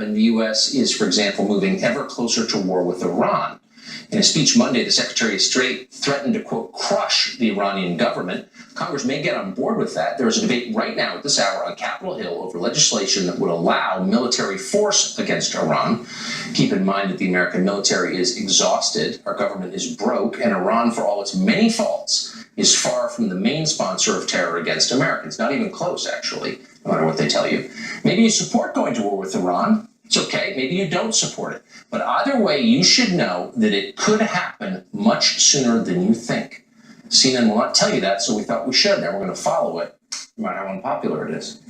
happen, the U.S. is, for example, moving ever closer to war with Iran. In a speech Monday, the Secretary of State threatened to, quote, crush the Iranian government. Congress may get on board with that. There is a debate right now at this hour on Capitol Hill over legislation that would allow military force against Iran. Keep in mind that the American military is exhausted, our government is broke, and Iran, for all its many faults, is far from the main sponsor of terror against Americans. Not even close, actually, no matter what they tell you. Maybe you support going to war with Iran. It's okay. Maybe you don't support it. But either way, you should know that it could happen much sooner than you think. CNN will not tell you that, so we thought we should, and we're going to follow it, no matter how unpopular it is.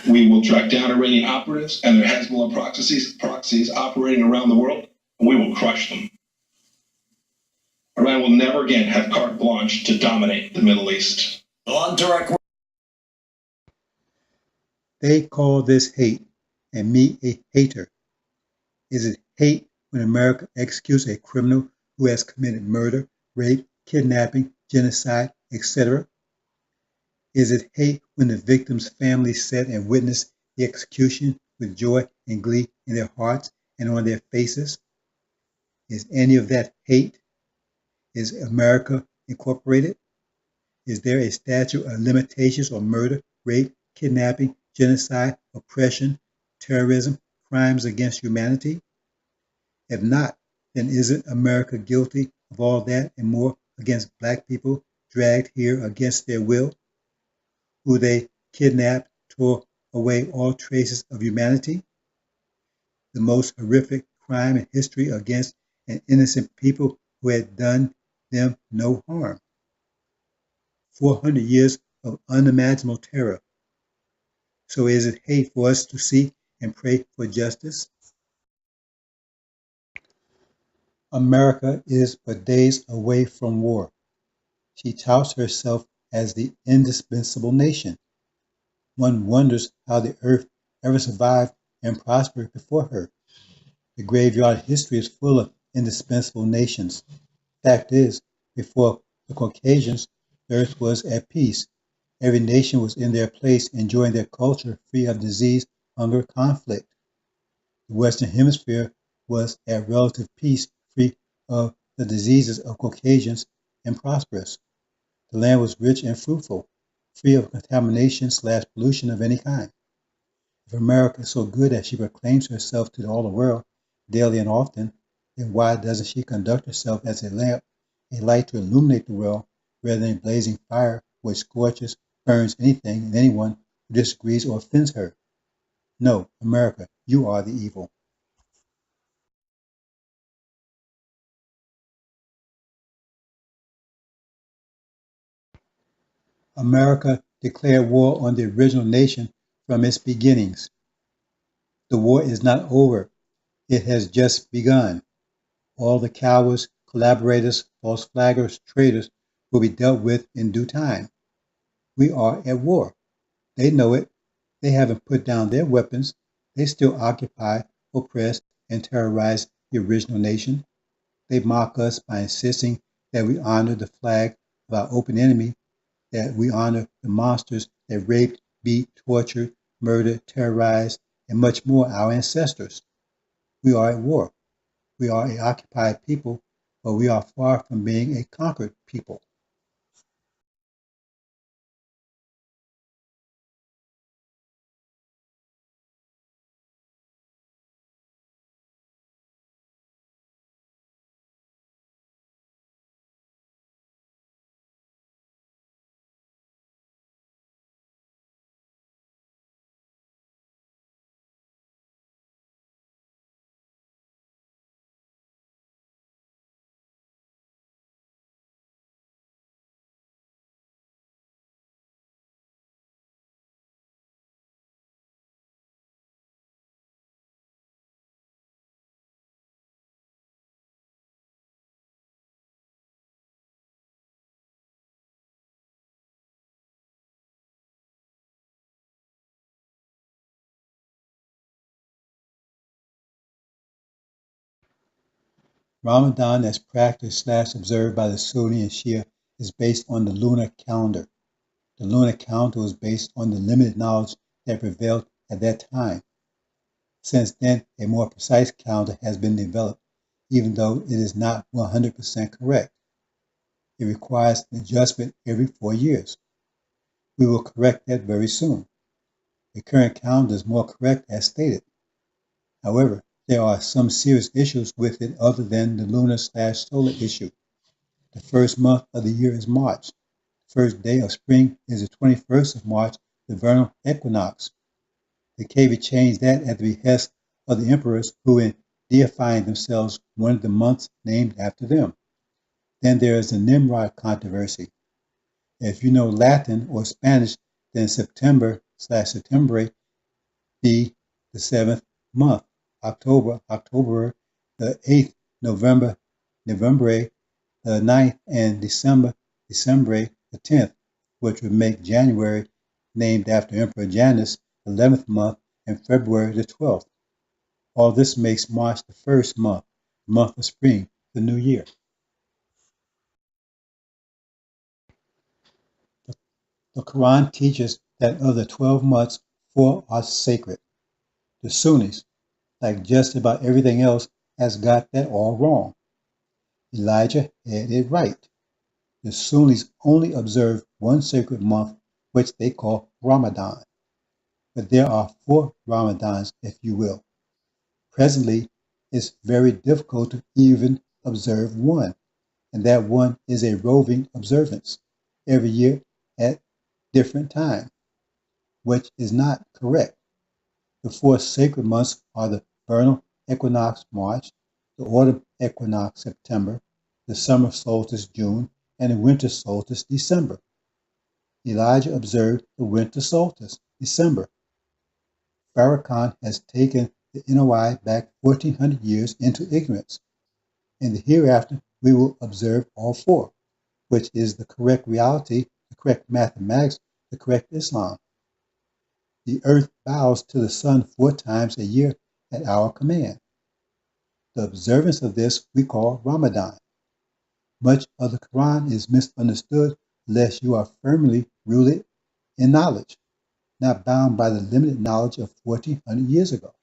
We will track down Iranian operatives and their Hezbollah proxies operating around the world, and we will crush them. Iran will never again have carte blanche to dominate the Middle East. On direct. They call this hate, and me a hater. Is it hate when America executes a criminal who has committed murder, rape, kidnapping, genocide, etc.? Is it hate when the victim's family sat and witnessed the execution with joy and glee in their hearts and on their faces? Is any of that hate? Is America incorporated? Is there a statute of limitations on murder, rape, kidnapping, genocide, oppression, terrorism, crimes against humanity? If not, then isn't America guilty of all that and more against black people dragged here against their will, who they kidnapped, tore away all traces of humanity? The most horrific crime in history against an innocent people who had done them no harm. 400 years of unimaginable terror. So is it hate for us to seek and pray for justice? America is but days away from war. She touts herself as the indispensable nation. One wonders how the earth ever survived and prospered before her. The graveyard history is full of indispensable nations. Fact is, before the Caucasians, the earth was at peace. Every nation was in their place, enjoying their culture free of disease, hunger, conflict. The Western Hemisphere was at relative peace, free of the diseases of Caucasians, and prosperous. The land was rich and fruitful, free of contamination/pollution of any kind. If America is so good that she proclaims herself to all the world, daily and often, then why doesn't she conduct herself as a lamp, a light to illuminate the world, rather than a blazing fire which scorches, burns anything and anyone who disagrees or offends her? No, America, you are the evil. America declared war on the original nation from its beginnings. The war is not over. It has just begun. All the cowards, collaborators, false flaggers, traitors will be dealt with in due time. We are at war. They know it. They haven't put down their weapons. They still occupy, oppress, and terrorize the original nation. They mock us by insisting that we honor the flag of our open enemy, that we honor the monsters that raped, beat, tortured, murdered, terrorized, and much more our ancestors. We are at war. We are an occupied people, but we are far from being a conquered people. Ramadan, as practiced/observed by the Sunni and Shia, is based on the lunar calendar. The lunar calendar was based on the limited knowledge that prevailed at that time. Since then, a more precise calendar has been developed, even though it is not 100% correct. It requires an adjustment every 4 years. We will correct that very soon. The current calendar is more correct as stated. However, there are some serious issues with it other than the lunar/solar issue. The first month of the year is March. The first day of spring is the 21st of March, the vernal equinox. The KV changed that at the behest of the emperors who, in deifying themselves, wanted the months named after them. Then there is the Nimrod controversy. If you know Latin or Spanish, then September/September be the 7th month, October, the 8th, November, the 9th, and December, the 10th, which would make January, named after Emperor Janus, the 11th month, and February the 12th. All this makes March the first month, the month of spring, the new year. The Quran teaches that of the 12 months, 4 are sacred. The Sunnis, like just about everything else, has got that all wrong. Elijah had it right. The Sunnis only observe one sacred month, which they call Ramadan. But there are 4 Ramadans, if you will. Presently, it's very difficult to even observe one, and that one is a roving observance every year at different time, which is not correct. The 4 sacred months are the vernal equinox March, the autumn equinox September, the summer solstice June, and the winter solstice December. Elijah observed the winter solstice December. Farrakhan has taken the NOI back 1400 years into ignorance. In the hereafter, we will observe all 4, which is the correct reality, the correct mathematics, the correct Islam. The earth bows to the sun 4 times a year at our command. The observance of this we call Ramadan. Much of the Quran is misunderstood unless you are firmly rooted in knowledge, not bound by the limited knowledge of 1400 years ago.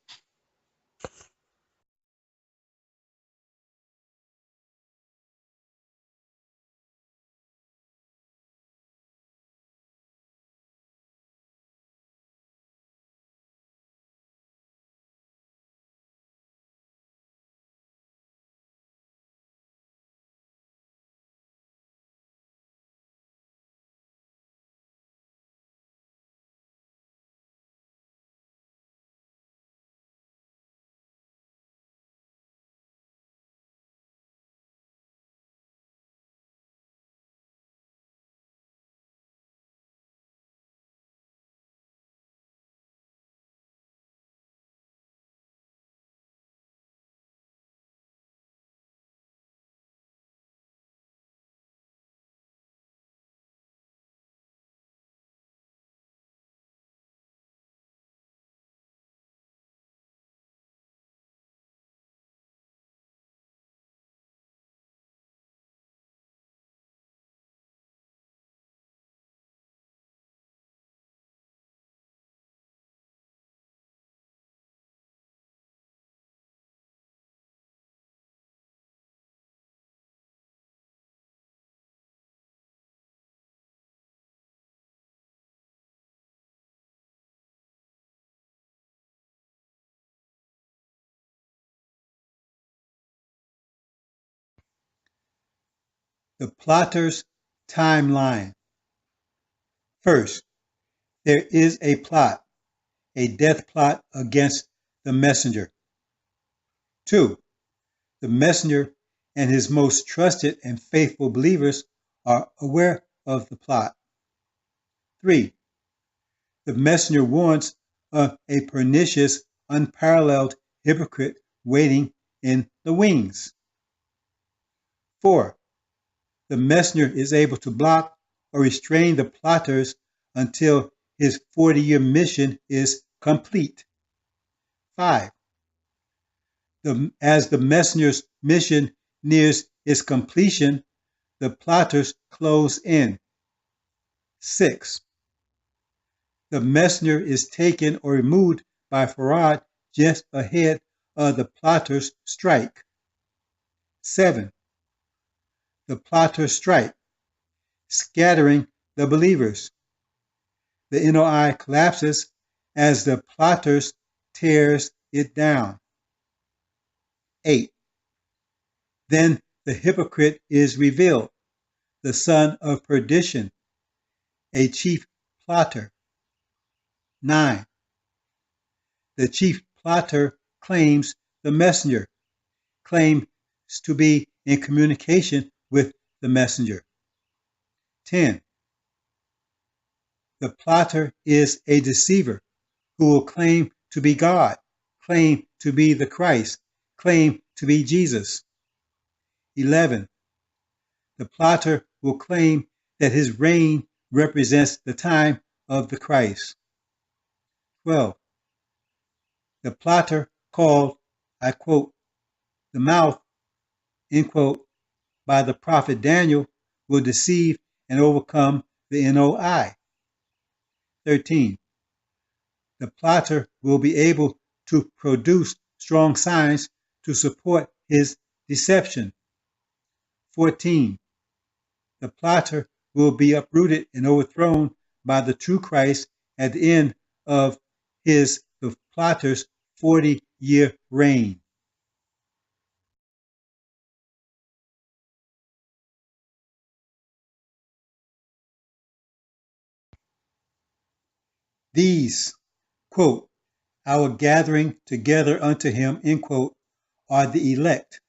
The plotter's timeline. First, there is a plot, a death plot against the messenger. 2. The messenger and his most trusted and faithful believers are aware of the plot. 3. The messenger warns of a pernicious, unparalleled hypocrite waiting in the wings. 4. The messenger is able to block or restrain the plotters until his 40-year mission is complete. 5. As the messenger's mission nears its completion, the plotters close in. 6. The messenger is taken or removed by Farad just ahead of the plotters' strike. 7. The plotters strike, scattering the believers. The NOI collapses as the plotters tears it down. 8. Then the hypocrite is revealed, the son of perdition, a chief plotter. 9. The chief plotter claims the messenger, claims to be in communication with the messenger. 10. The plotter is a deceiver who will claim to be God, claim to be the Christ, claim to be Jesus. 11. The plotter will claim that his reign represents the time of the Christ. 12. The plotter called, I quote, the mouth, end quote, by the prophet Daniel will deceive and overcome the NOI. 13. The plotter will be able to produce strong signs to support his deception. 14. The plotter will be uprooted and overthrown by the true Christ at the end of the plotter's 40-year reign. These, quote, our gathering together unto him, end quote, are the elect,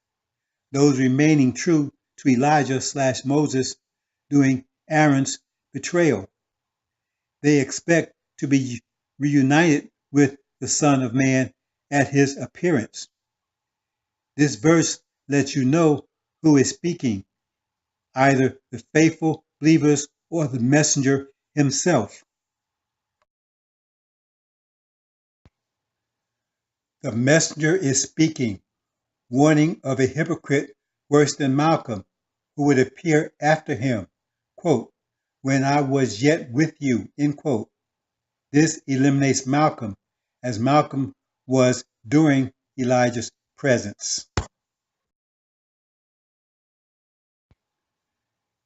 those remaining true to Elijah/Moses during Aaron's betrayal. They expect to be reunited with the Son of Man at his appearance. This verse lets you know who is speaking, either the faithful believers or the messenger himself. The messenger is speaking, warning of a hypocrite worse than Malcolm, who would appear after him, quote, when I was yet with you, end quote. This eliminates Malcolm, as Malcolm was during Elijah's presence.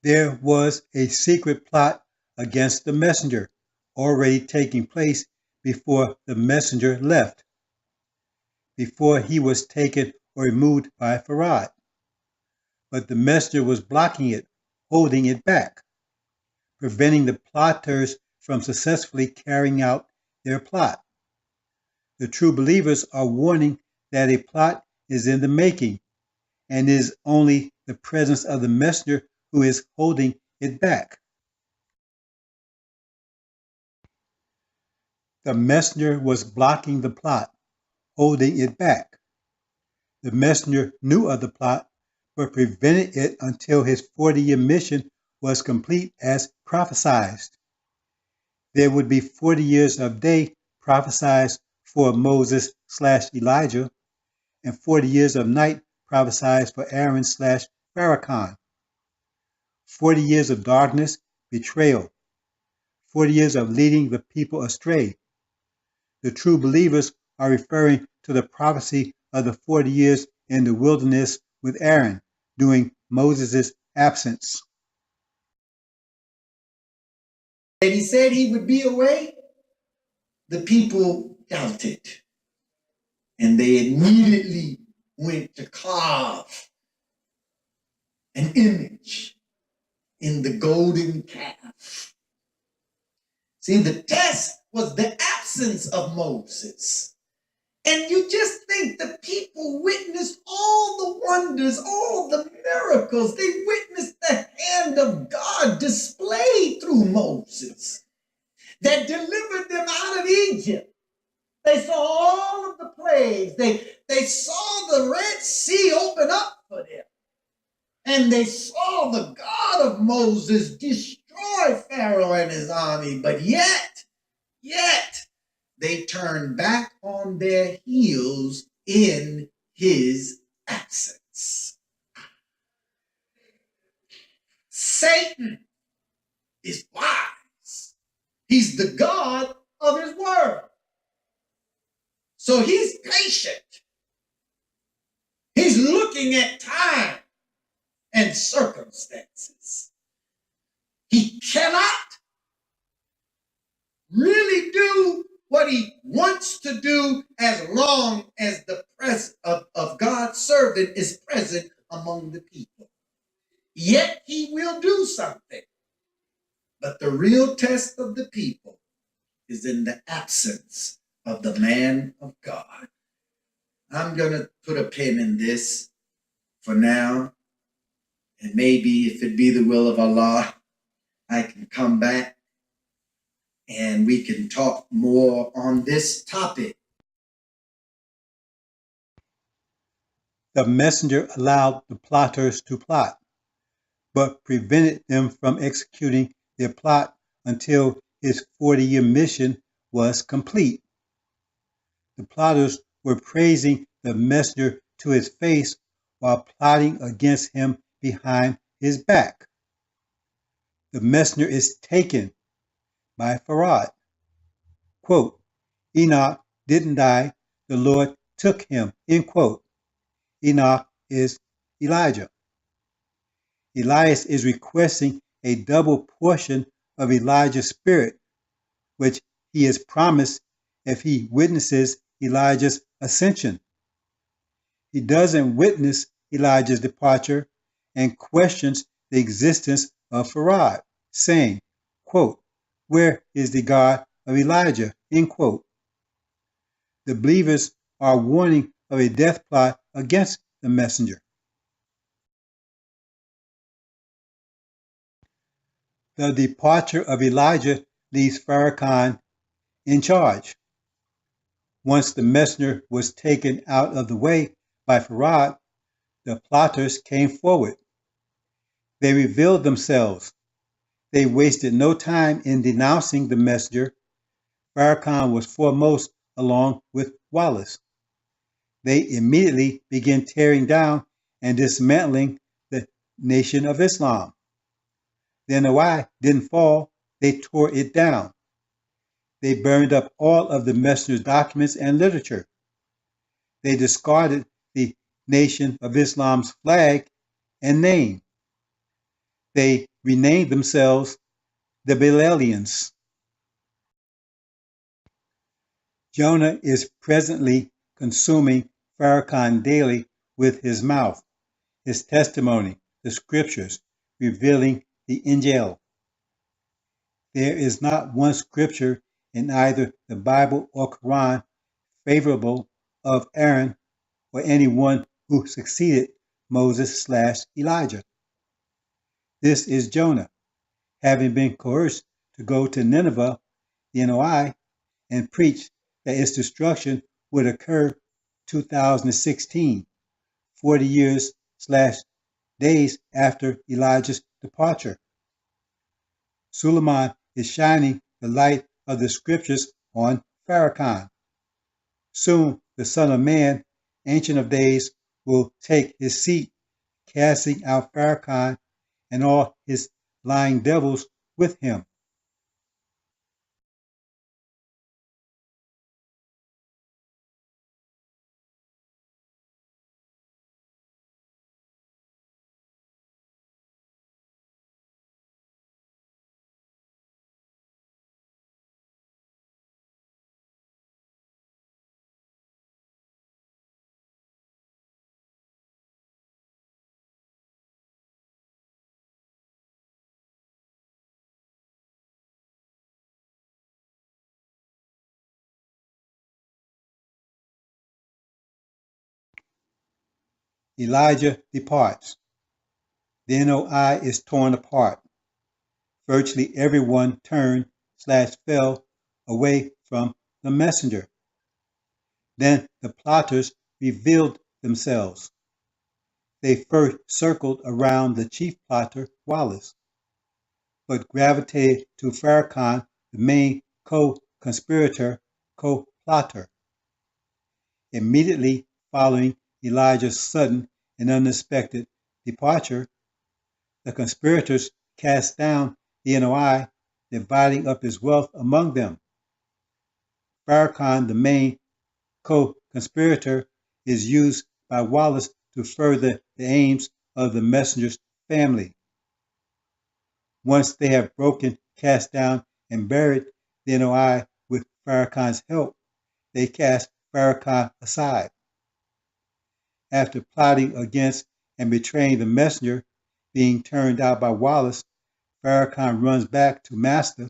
There was a secret plot against the messenger already taking place before the messenger left, before he was taken or removed by Farad. But the messenger was blocking it, holding it back, preventing the plotters from successfully carrying out their plot. The true believers are warning that a plot is in the making, and it is only the presence of the messenger who is holding it back. The messenger was blocking the plot, holding it back. The messenger knew of the plot, but prevented it until his 40-year mission was complete as prophesied. There would be 40 years of day prophesied for Moses/Elijah, and 40 years of night prophesied for Aaron/Farrakhan. 40 years of darkness, betrayal. 40 years of leading the people astray. The true believers are referring to the prophecy of the 40 years in the wilderness with Aaron during Moses' absence. And he said he would be away. The people doubted. And they immediately went to carve an image in the golden calf. See, the test was the absence of Moses. And you just think the people witnessed all the wonders, all the miracles. They witnessed the hand of God displayed through Moses that delivered them out of Egypt. They saw all of the plagues. They saw the Red Sea open up for them. And they saw the God of Moses destroy Pharaoh and his army. But yet, they turned back on their heels in his absence. Satan is wise. He's the God of his word. So he's patient. He's looking at time and circumstances. He cannot really do what he wants to do as long as the presence of God's servant is present among the people. Yet he will do something. But the real test of the people is in the absence of the man of God. I'm going to put a pin in this for now. And maybe if it be the will of Allah, I can come back and we can talk more on this topic. The messenger allowed the plotters to plot, but prevented them from executing their plot until his 40-year mission was complete. The plotters were praising the messenger to his face while plotting against him behind his back. The messenger is taken by Farad. Quote, Enoch didn't die, the Lord took him, end quote. Enoch is Elijah. Elias is requesting a double portion of Elijah's spirit, which he is promised if he witnesses Elijah's ascension. He doesn't witness Elijah's departure and questions the existence of Farad, saying, quote, where is the God of Elijah, end quote. The believers are warning of a death plot against the messenger. The departure of Elijah leaves Farrakhan in charge. Once the messenger was taken out of the way by Farad, the plotters came forward. They revealed themselves. They wasted no time in denouncing the messenger. Farrakhan was foremost along with Wallace. They immediately began tearing down and dismantling the Nation of Islam. The NOI didn't fall, they tore it down. They burned up all of the messenger's documents and literature. They discarded the Nation of Islam's flag and name. They renamed themselves the Bilalians. Jonah is presently consuming Farrakhan daily with his mouth, his testimony, the scriptures, revealing the AL-INJIL. There is not one scripture in either the Bible or Quran favorable of Aaron or anyone who succeeded Moses/Elijah. This is Jonah, having been coerced to go to Nineveh, the NOI, and preach that its destruction would occur 2016, 40 years/days after Elijah's departure. Suleiman is shining the light of the scriptures on Farrakhan. Soon the Son of Man, Ancient of Days, will take his seat, casting out Farrakhan and all his lying devils with him. Elijah departs. The NOI is torn apart. Virtually everyone turned/fell away from the messenger. Then the plotters revealed themselves. They first circled around the chief plotter, Wallace, but gravitated to Farrakhan, the main co-conspirator, co-plotter. Immediately following Elijah's sudden and unexpected departure, the conspirators cast down the NOI, dividing up his wealth among them. Farrakhan, the main co-conspirator, is used by Wallace to further the aims of the messenger's family. Once they have broken, cast down, and buried the NOI with Farrakhan's help, they cast Farrakhan aside. After plotting against and betraying the messenger, being turned out by Wallace, Farrakhan runs back to Master,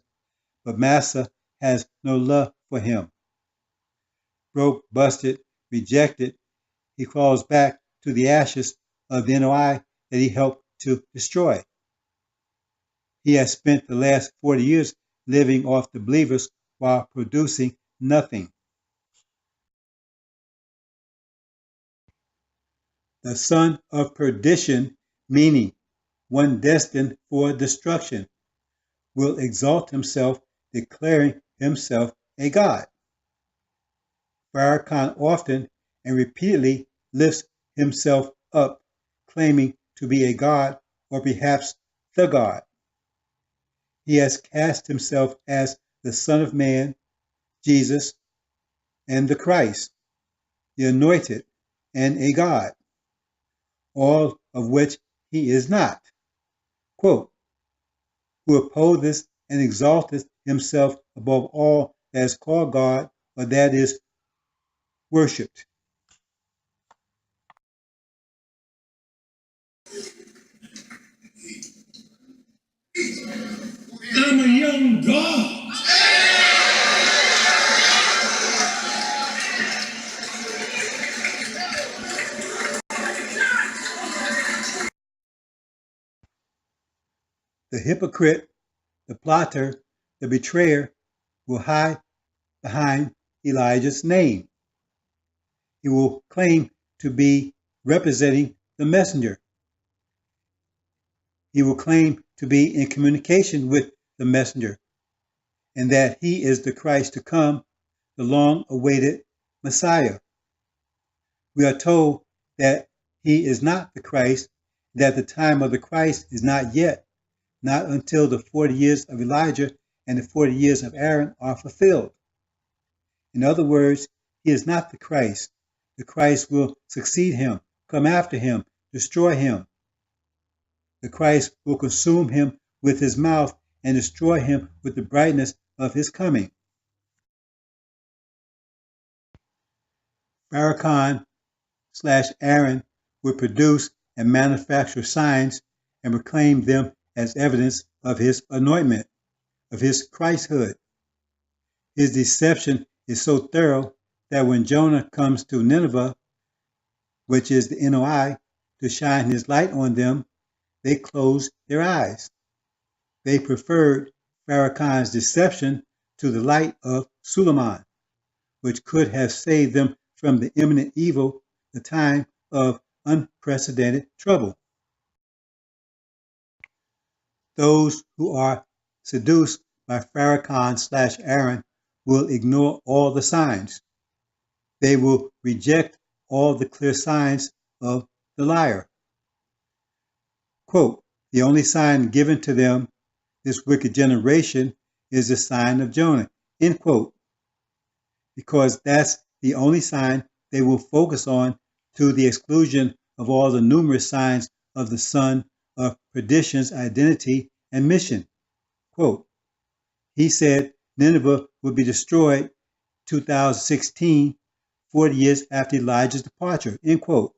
but Master has no love for him. Broke, busted, rejected, he crawls back to the ashes of the NOI that he helped to destroy. He has spent the last 40 years living off the believers while producing nothing. The son of perdition, meaning one destined for destruction, will exalt himself, declaring himself a god. Farrakhan often and repeatedly lifts himself up, claiming to be a god or perhaps the god. He has cast himself as the Son of Man, Jesus, and the Christ, the Anointed, and a God, all of which he is not. Quote, who opposes and exalteth himself above all that is called God or that is worshipped. I'm a young God. The hypocrite, the plotter, the betrayer will hide behind Elijah's name. He will claim to be representing the messenger. He will claim to be in communication with the messenger and that he is the Christ to come, the long-awaited Messiah. We are told that he is not the Christ, that the time of the Christ is not yet, not until the 40 years of Elijah and the 40 years of Aaron are fulfilled. In other words, he is not the Christ. The Christ will succeed him, come after him, destroy him. The Christ will consume him with his mouth and destroy him with the brightness of his coming. Farrakhan/Aaron would produce and manufacture signs and proclaim them as evidence of his anointment, of his Christhood. His deception is so thorough that when Jonah comes to Nineveh, which is the NOI, to shine his light on them, they closed their eyes. They preferred Farrakhan's deception to the light of Suleiman, which could have saved them from the imminent evil, the time of unprecedented trouble. Those who are seduced by Farrakhan/Aaron will ignore all the signs. They will reject all the clear signs of the liar. Quote, the only sign given to them, this wicked generation, is the sign of Jonah, end quote, because that's the only sign they will focus on to the exclusion of all the numerous signs of the son of perdition's identity and mission. Quote, he said Nineveh would be destroyed 2016, 40 years after Elijah's departure, end quote.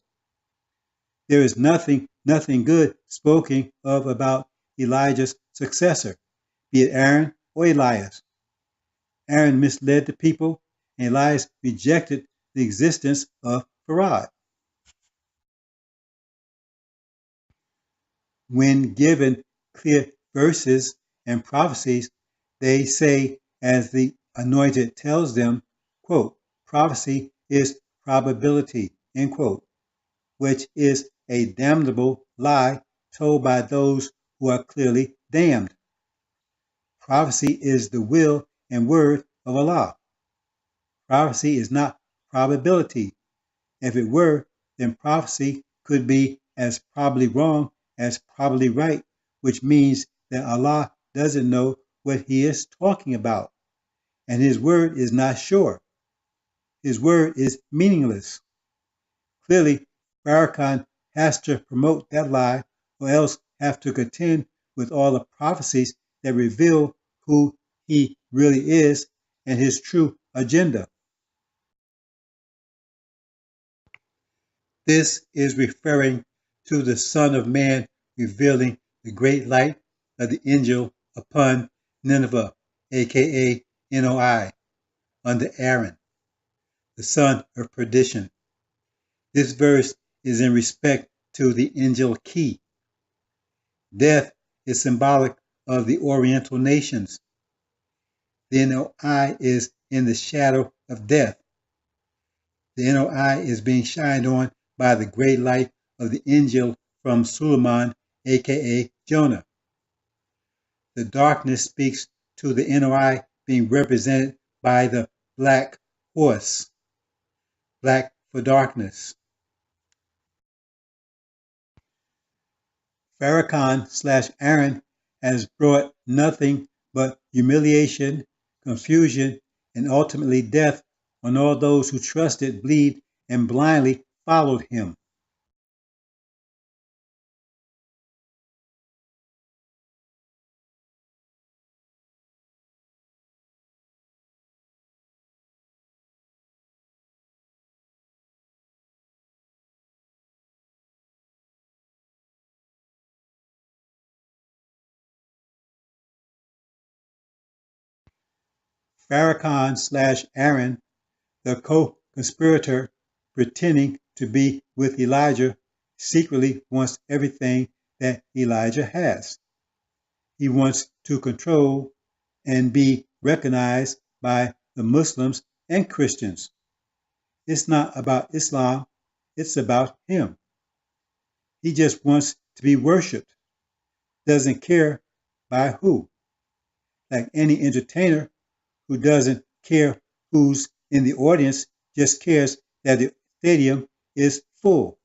There is nothing good spoken of about Elijah's successor, be it Aaron or Elias. Aaron misled the people, and Elias rejected the existence of Farad. When given clear verses and prophecies, they say, as the anointed tells them, quote, prophecy is probability, end quote, which is a damnable lie told by those who are clearly damned. Prophecy is the will and word of Allah. Prophecy is not probability. If it were, then prophecy could be as probably wrong as probably right, which means that Allah doesn't know what he is talking about. and his word is not sure. His word is meaningless. Clearly, Farrakhan has to promote that lie or else have to contend with all the prophecies that reveal who he really is and his true agenda. This is referring to the Son of Man revealing the great light of the angel upon Nineveh, aka Noi, under Aaron, the son of perdition. This verse is in respect to the angel key. Death is symbolic of the Oriental nations. The Noi is in the shadow of death. The Noi is being shined on by the great light of the angel from Suleiman, aka Jonah. The darkness speaks to the Noi being represented by the black horse, black for darkness. Farrakhan/Aaron has brought nothing but humiliation, confusion, and ultimately death on all those who trusted, believed, and blindly followed him. Farrakhan/Aaron, the co-conspirator pretending to be with Elijah, secretly wants everything that Elijah has. He wants to control and be recognized by the Muslims and Christians. It's not about Islam, it's about him. He just wants to be worshipped, doesn't care by who. Like any entertainer who doesn't care who's in the audience, just cares that the stadium is full.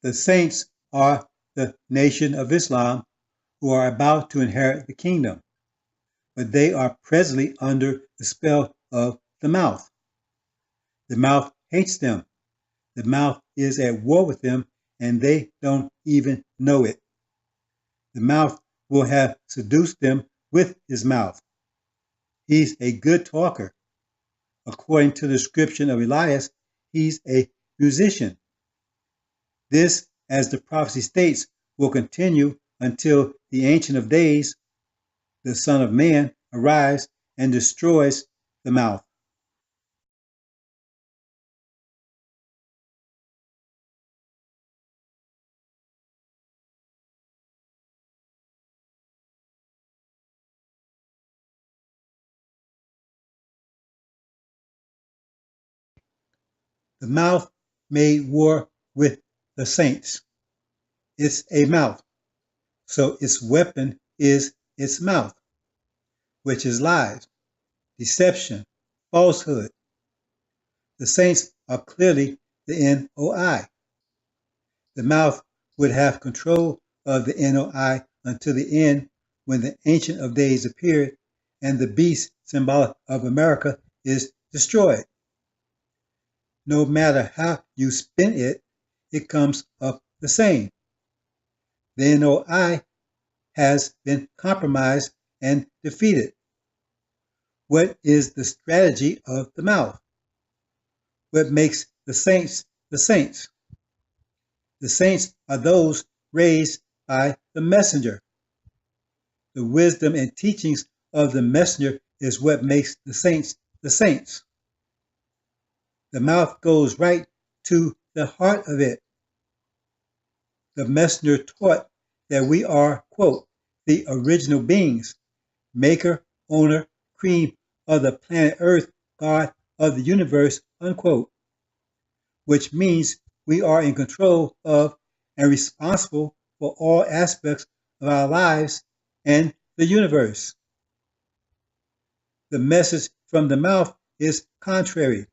The saints are the nation of Islam who are about to inherit the kingdom, but they are presently under the spell of the mouth. The mouth hates them. The mouth is at war with them, and they don't even know it. The mouth will have seduced them with his mouth. He's a good talker. According to the description of Elias, he's a musician. This, as the prophecy states, will continue until the Ancient of Days, the Son of Man, arrives and destroys the mouth. The mouth made war with the saints. It's a mouth, so its weapon is its mouth, which is lies, deception, falsehood. The saints are clearly the NOI. The mouth would have control of the NOI until the end when the Ancient of Days appeared and the beast, symbolic of America, is destroyed. No matter how you spin it, it comes up the same. The NOI has been compromised and defeated. What is the strategy of the mouth? What makes the saints the saints? The saints are those raised by the messenger. The wisdom and teachings of the messenger is what makes the saints the saints. The mouth goes right to the heart of it. The messenger taught that we are, quote, the original beings, maker, owner, cream of the planet Earth, God of the universe, unquote, which means we are in control of and responsible for all aspects of our lives and the universe. The message from the mouth is contrary.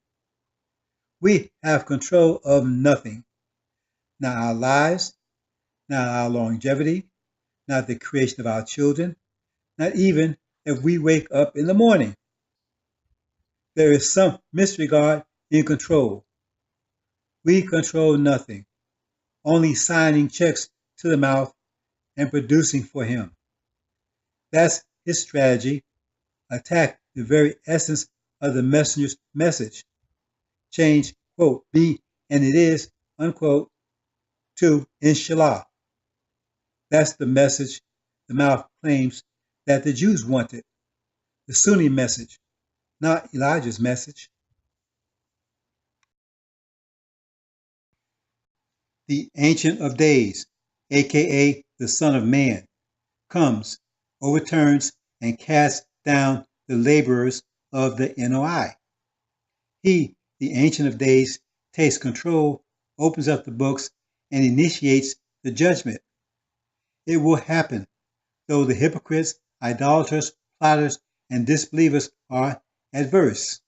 We have control of nothing, not our lives, not our longevity, not the creation of our children, not even if we wake up in the morning. There is some mystery God in control. We control nothing, only signing checks to the mouth and producing for him. That's his strategy. Attack the very essence of the messenger's message. Change, quote, be and it is, unquote, to inshallah. That's the message the mouth claims that the Jews wanted. The Sunni message, not Elijah's message. The Ancient of Days, aka the Son of Man, comes, overturns, and casts down the laborers of the NOI. He, the Ancient of Days, takes control, opens up the books, and initiates the judgment. It will happen, though the hypocrites, idolaters, plotters, and disbelievers are adverse.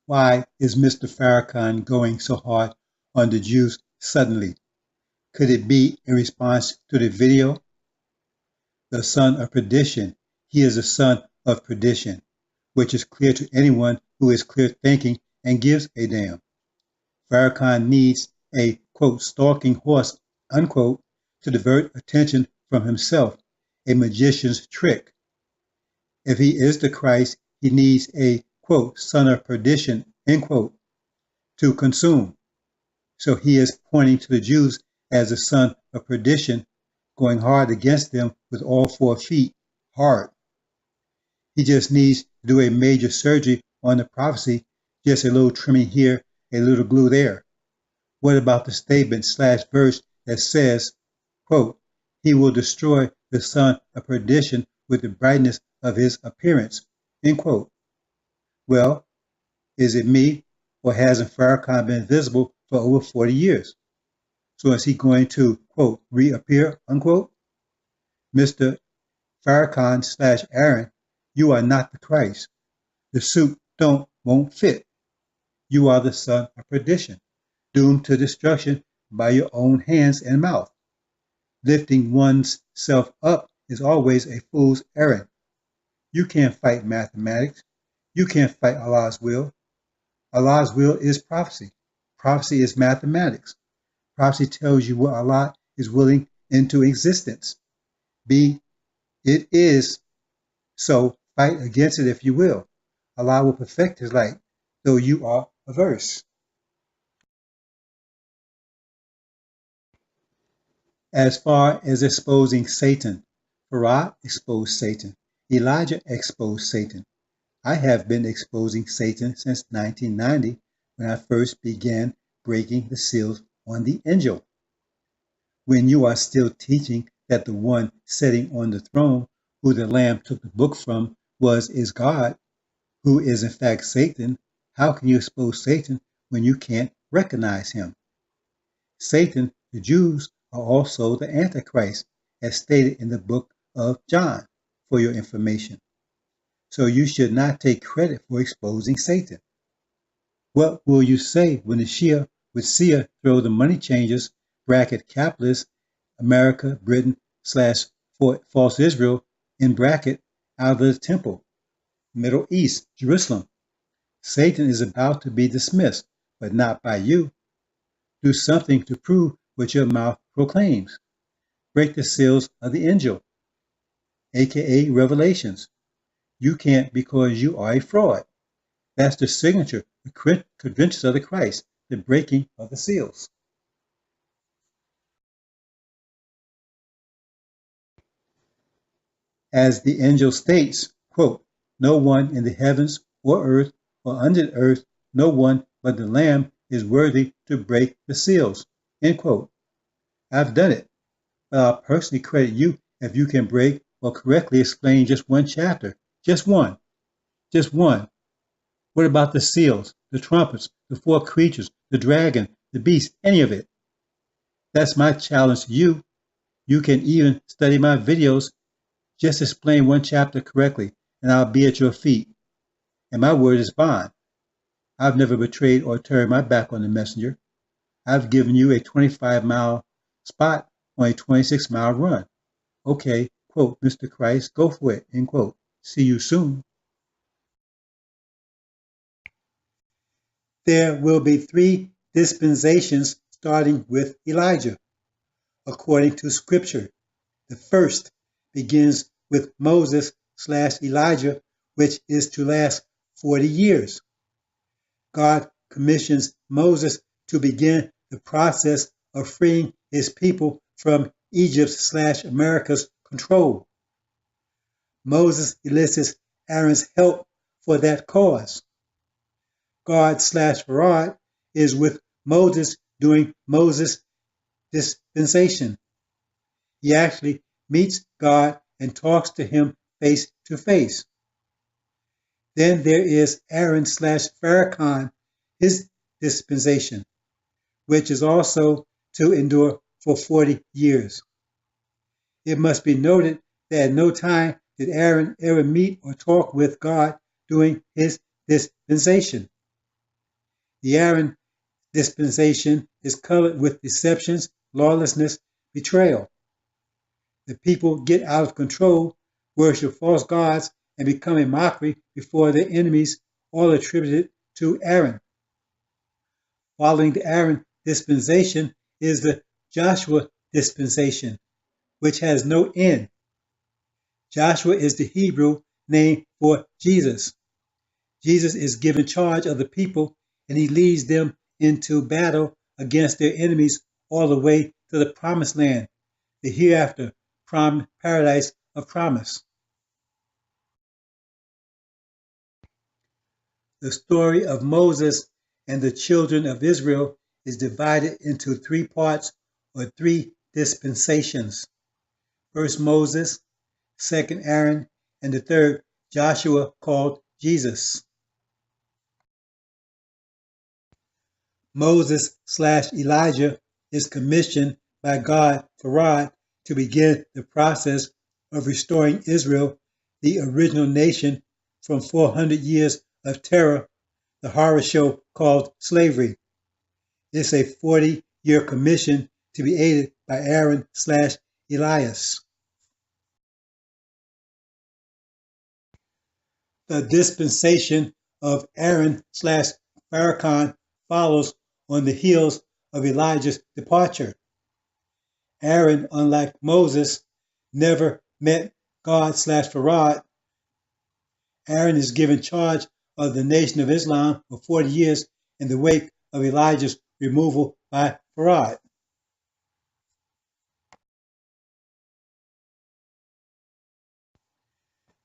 Why is Mr. Farrakhan going so hard on the Jews suddenly? Could it be in response to the video? The son of perdition. He is the son of perdition, which is clear to anyone who is clear thinking and gives a damn. Farrakhan needs a, quote, stalking horse, unquote, to divert attention from himself, a magician's trick. If he is the Christ, he needs a, quote, son of perdition, end quote, to consume. So he is pointing to the Jews as the son of perdition, going hard against them with all 4 feet, hard. He just needs to do a major surgery on the prophecy, just a little trimming here, a little glue there. What about the statement / verse that says, quote, he will destroy the son of perdition with the brightness of his appearance, end quote. Well, is it me, or hasn't Farrakhan been visible for over 40 years? So is he going to, quote, reappear, unquote? Mr. Farrakhan / Aaron, you are not the Christ. The suit won't fit. You are the son of perdition, doomed to destruction by your own hands and mouth. Lifting one's self up is always a fool's errand. You can't fight mathematics. You can't fight Allah's will. Allah's will is prophecy. Prophecy is mathematics. Prophecy tells you what Allah is willing into existence. It is. So fight against it if you will. Allah will perfect his light, though you are averse. As far as exposing Satan, Farah exposed Satan. Elijah exposed Satan. I have been exposing Satan since 1990 when I first began breaking the seals on the angel. When you are still teaching that the one sitting on the throne, who the Lamb took the book from, is God, who is in fact Satan, how can you expose Satan when you can't recognize him? Satan, the Jews, are also the Antichrist, as stated in the book of John, for your information. So you should not take credit for exposing Satan. What will you say when the Shia would see her throw the money changers, bracket capitalists, America, Britain, / false Israel, in bracket, out of the temple, Middle East, Jerusalem? Satan is about to be dismissed, but not by you. Do something to prove what your mouth proclaims. Break the seals of the angel, aka Revelations. You can't because you are a fraud. That's the signature, the credentials of the Christ, the breaking of the seals. As the angel states, quote, no one in the heavens or earth or under the earth, no one but the Lamb is worthy to break the seals, end quote. I've done it, but I'll personally credit you if you can break or correctly explain just one chapter. Just one. Just one. What about the seals, the trumpets, the four creatures, the dragon, the beast, any of it? That's my challenge to you. You can even study my videos. Just explain one chapter correctly, and I'll be at your feet. And my word is bond. I've never betrayed or turned my back on the messenger. I've given you a 25-mile spot on a 26-mile run. Okay, quote, Mr. Christ, go for it, end quote. See you soon. There will be 3 dispensations starting with Elijah, according to Scripture. The first begins with Moses / Elijah, which is to last 40 years. God commissions Moses to begin the process of freeing his people from Egypt's / America's control. Moses elicits Aaron's help for that cause. God / Farad is with Moses during Moses' dispensation. He actually meets God and talks to him face to face. Then there is Aaron / Farrakhan, his dispensation, which is also to endure for 40 years. It must be noted that at no time did Aaron ever meet or talk with God during his dispensation. The Aaron dispensation is colored with deceptions, lawlessness, betrayal. The people get out of control, worship false gods, and become a mockery before their enemies, all attributed to Aaron. Following the Aaron dispensation is the Joshua dispensation, which has no end. Joshua is the Hebrew name for Jesus. Jesus is given charge of the people, and he leads them into battle against their enemies all the way to the promised land, the hereafter paradise of promise. The story of Moses and the children of Israel is divided into 3 parts or 3 dispensations. First Moses, second Aaron, and the third Joshua, called Jesus. Moses / Elijah is commissioned by God, Farad, to begin the process of restoring Israel, the original nation, from 400 years of terror, the horror show called slavery. It's a 40-year commission to be aided by Aaron / Elias. The dispensation of Aaron / Farrakhan follows on the heels of Elijah's departure. Aaron, unlike Moses, never met God / Farad. Aaron is given charge of the Nation of Islam for 40 years in the wake of Elijah's removal by Farad.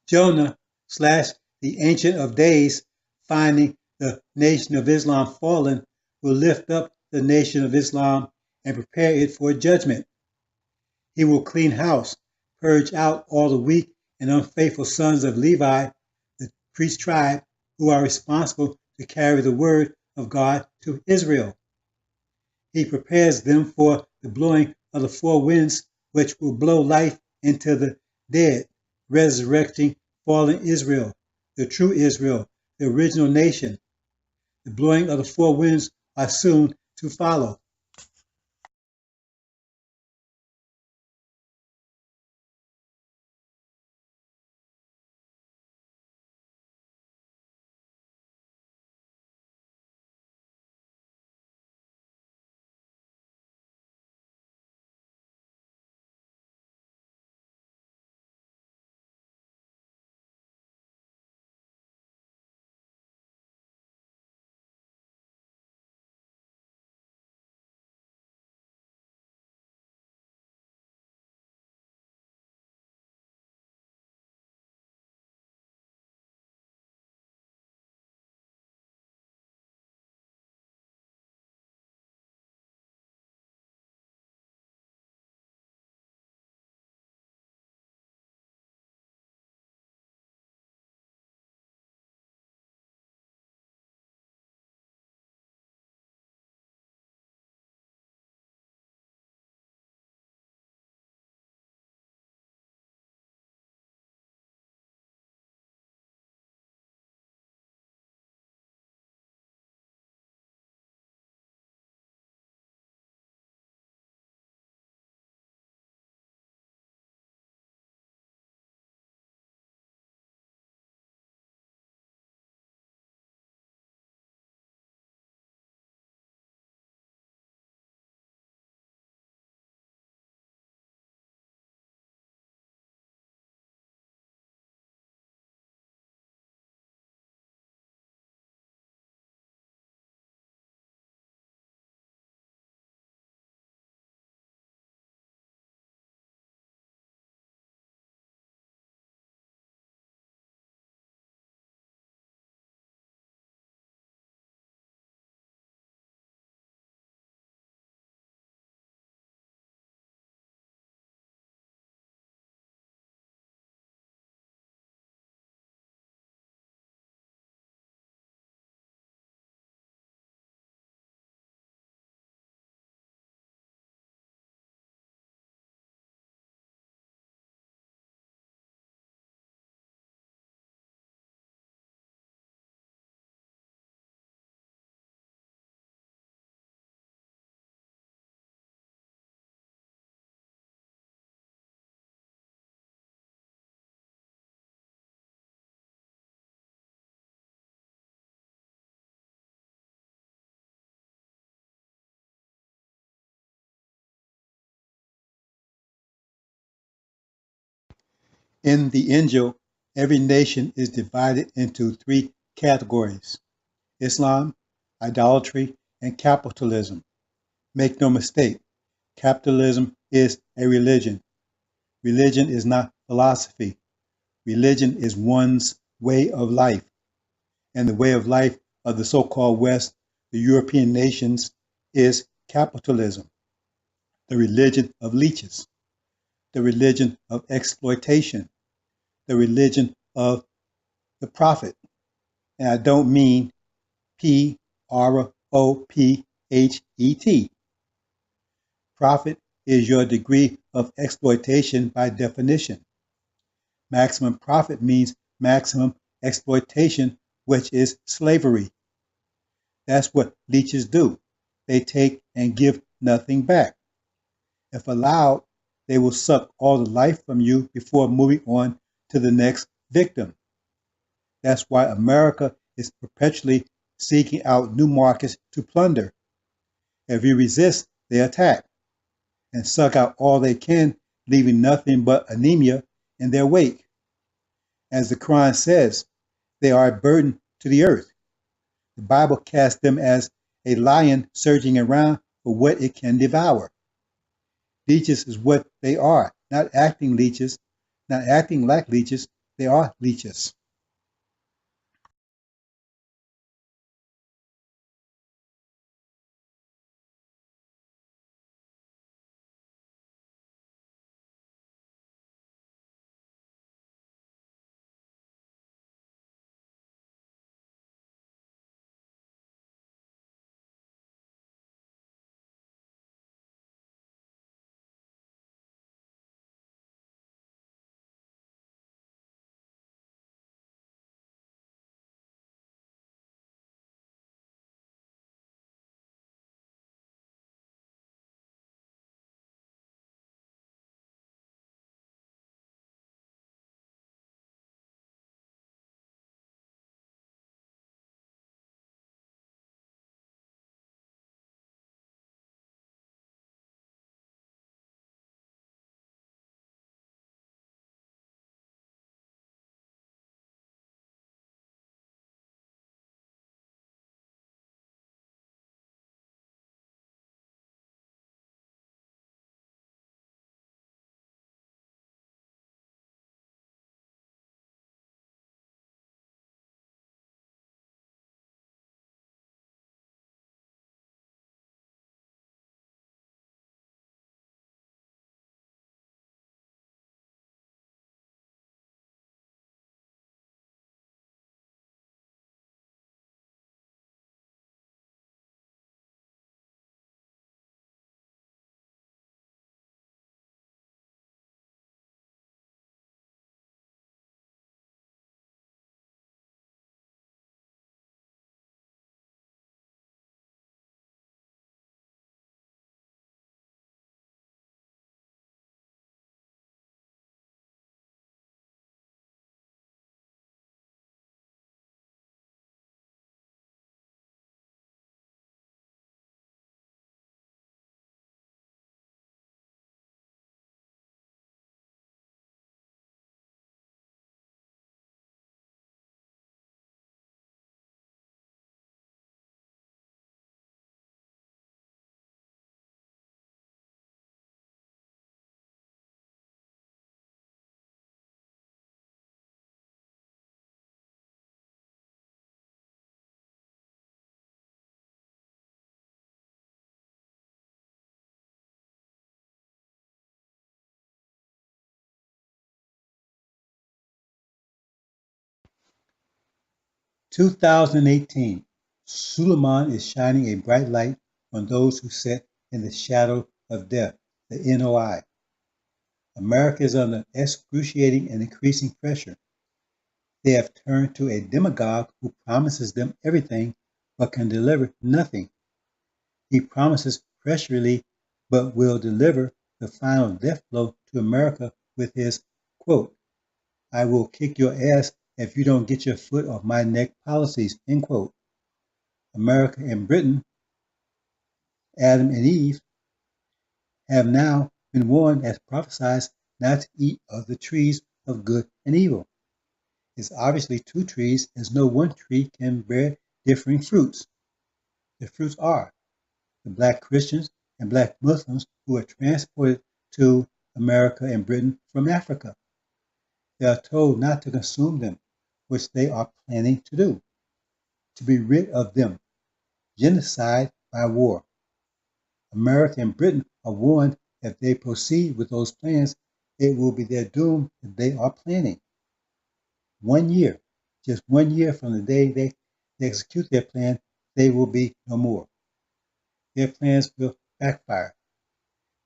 Jonah / the Ancient of Days, finding the Nation of Islam fallen, will lift up the Nation of Islam and prepare it for judgment. He will clean house, purge out all the weak and unfaithful sons of Levi, the priest tribe, who are responsible to carry the word of God to Israel. He prepares them for the blowing of the four winds, which will blow life into the dead, resurrecting fallen Israel, the true Israel, the original nation. The blowing of the four winds are soon to follow. In the Injil, every nation is divided into three categories: Islam, idolatry, and capitalism. Make no mistake, capitalism is a religion. Religion is not philosophy. Religion is one's way of life. And the way of life of the so-called West, the European nations, is capitalism, the religion of leeches, the religion of exploitation, the religion of the profit. And I don't mean Profit. Profit is your degree of exploitation by definition. Maximum profit means maximum exploitation, which is slavery. That's what leeches do. They take and give nothing back. If allowed, they will suck all the life from you before moving on to the next victim. That's why America is perpetually seeking out new markets to plunder. If you resist, they attack and suck out all they can, leaving nothing but anemia in their wake. As the Quran says, they are a burden to the earth. The Bible casts them as a lion surging around for what it can devour. Leeches is what they are, not acting leeches, not acting like leeches, they are leeches. 2018. Suleiman is shining a bright light on those who sit in the shadow of death, the NOI. America is under excruciating and increasing pressure. They have turned to a demagogue who promises them everything but can deliver nothing. He promises press relief but will deliver the final death blow to America with his, quote, "I will kick your ass if you don't get your foot off my neck" policies, end quote. America and Britain, Adam and Eve, have now been warned as prophesied not to eat of the trees of good and evil. It's obviously two trees, as no one tree can bear differing fruits. The fruits are the black Christians and black Muslims who are transported to America and Britain from Africa. They are told not to consume them, which they are planning to do, to be rid of them, genocide by war. America and Britain are warned if they proceed with those plans, it will be their doom that they are planning. 1 year, just 1 year from the day they execute their plan, they will be no more. Their plans will backfire.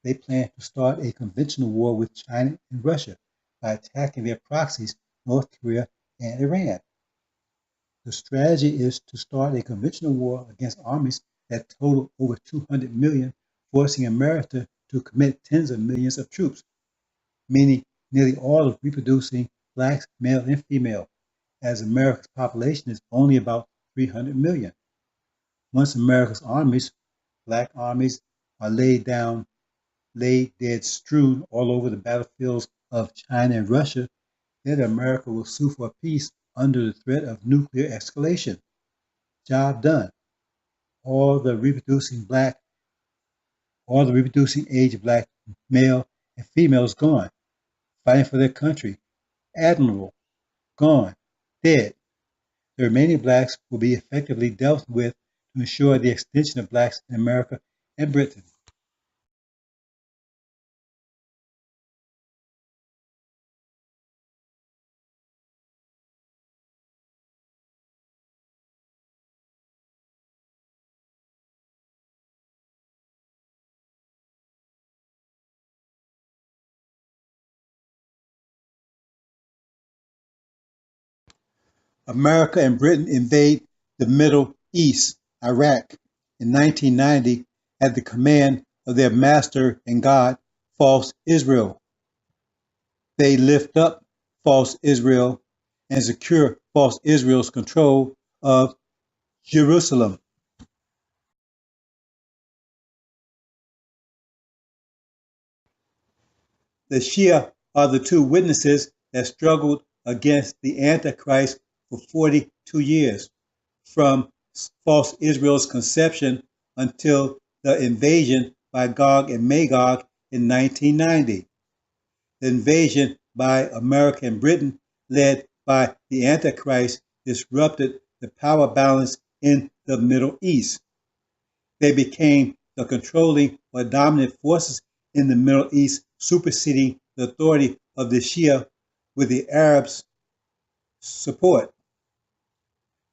They plan to start a conventional war with China and Russia by attacking their proxies, North Korea and Iran. The strategy is to start a conventional war against armies that total over 200 million, forcing America to commit tens of millions of troops, meaning nearly all of reproducing blacks, male and female, as America's population is only about 300 million. Once America's armies, black armies, are laid dead strewn all over the battlefields of China and Russia, then America will sue for peace under the threat of nuclear escalation. Job done. All the reproducing age black male and females gone, fighting for their country. Admiral, gone, dead. The remaining blacks will be effectively dealt with to ensure the extension of blacks in America and Britain. America and Britain invade the Middle East, Iraq, in 1990 at the command of their master and God, false Israel. They lift up false Israel and secure false Israel's control of Jerusalem. The Shia are the two witnesses that struggled against the Antichrist for 42 years, from false Israel's conception until the invasion by Gog and Magog in 1990. The invasion by America and Britain, led by the Antichrist, disrupted the power balance in the Middle East. They became the controlling or dominant forces in the Middle East, superseding the authority of the Shia with the Arabs' support.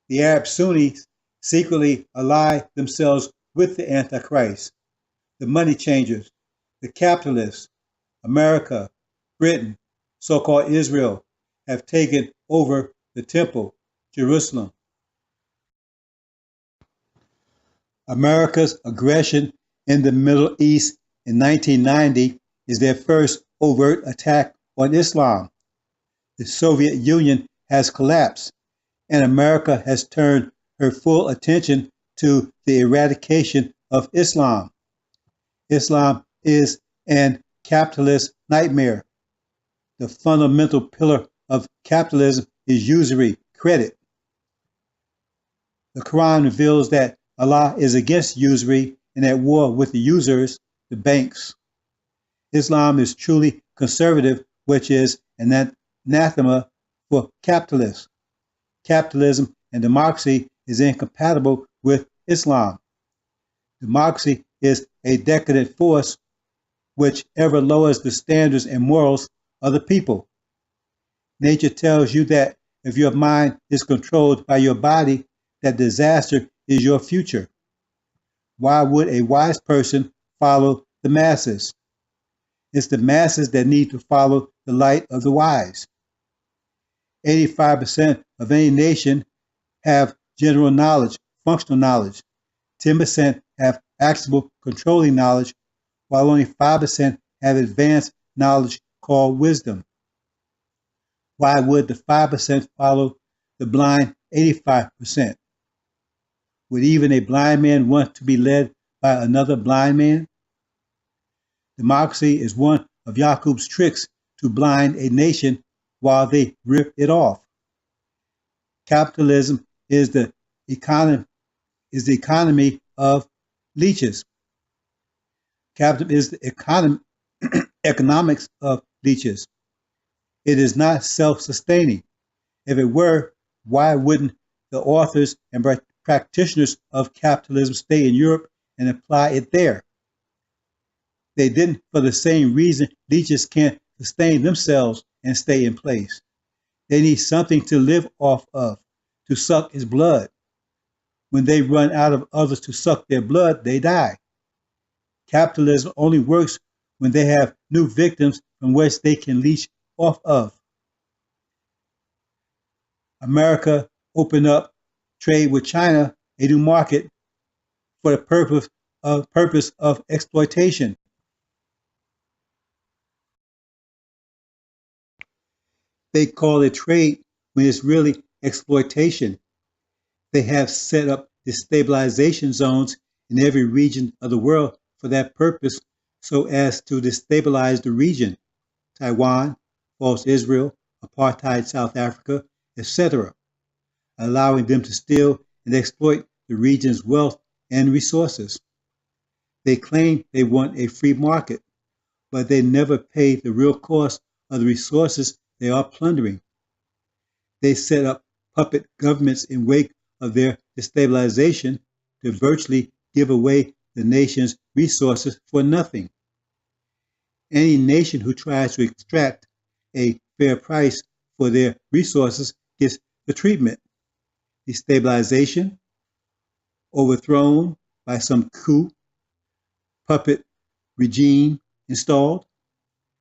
The Arab Sunnis secretly ally themselves with the Antichrist. The money changers, the capitalists, America, Britain, so-called Israel, have taken over the temple, Jerusalem. America's aggression in the Middle East in 1990 is their first overt attack on Islam. The Soviet Union has collapsed, and America has turned her full attention to the eradication of Islam. Islam is an capitalist nightmare. The fundamental pillar of capitalism is usury, credit. The Quran reveals that Allah is against usury and at war with the users, the banks. Islam is truly conservative, which is an anathema for capitalists. Capitalism and democracy is incompatible with Islam. Democracy is a decadent force which ever lowers the standards and morals of the people. Nature tells you that If your mind is controlled by your body, that disaster is your future. Why would a wise person follow the masses? It's the masses that need to follow the light of the wise. 85% of any nation have general knowledge, functional knowledge. 10% have actionable controlling knowledge, while only 5% have advanced knowledge called wisdom. Why would the 5% follow the blind 85%? Would even a blind man want to be led by another blind man? Democracy is one of Yakub's tricks to blind a nation while they rip it off. Capitalism is the economy of leeches. Capitalism is the economics of leeches. It is not self-sustaining. If it were, why wouldn't the authors and practitioners of capitalism stay in Europe and apply it there? They didn't for the same reason leeches can't sustain themselves and stay in place. They need something to live off of, to suck its blood. When they run out of others to suck their blood, they die. Capitalism only works when they have new victims from which they can leech off of. America opened up trade with China, a new market, for the purpose of exploitation. They call it trade when it's really exploitation. They have set up destabilization zones in every region of the world for that purpose, so as to destabilize the region. Taiwan, false Israel, apartheid South Africa, etc., allowing them to steal and exploit the region's wealth and resources. They claim they want a free market, but they never pay the real cost of the resources they are plundering. They set up puppet governments in wake of their destabilization to virtually give away the nation's resources for nothing. Any nation who tries to extract a fair price for their resources gets the treatment. Destabilization, overthrown by some coup, puppet regime installed,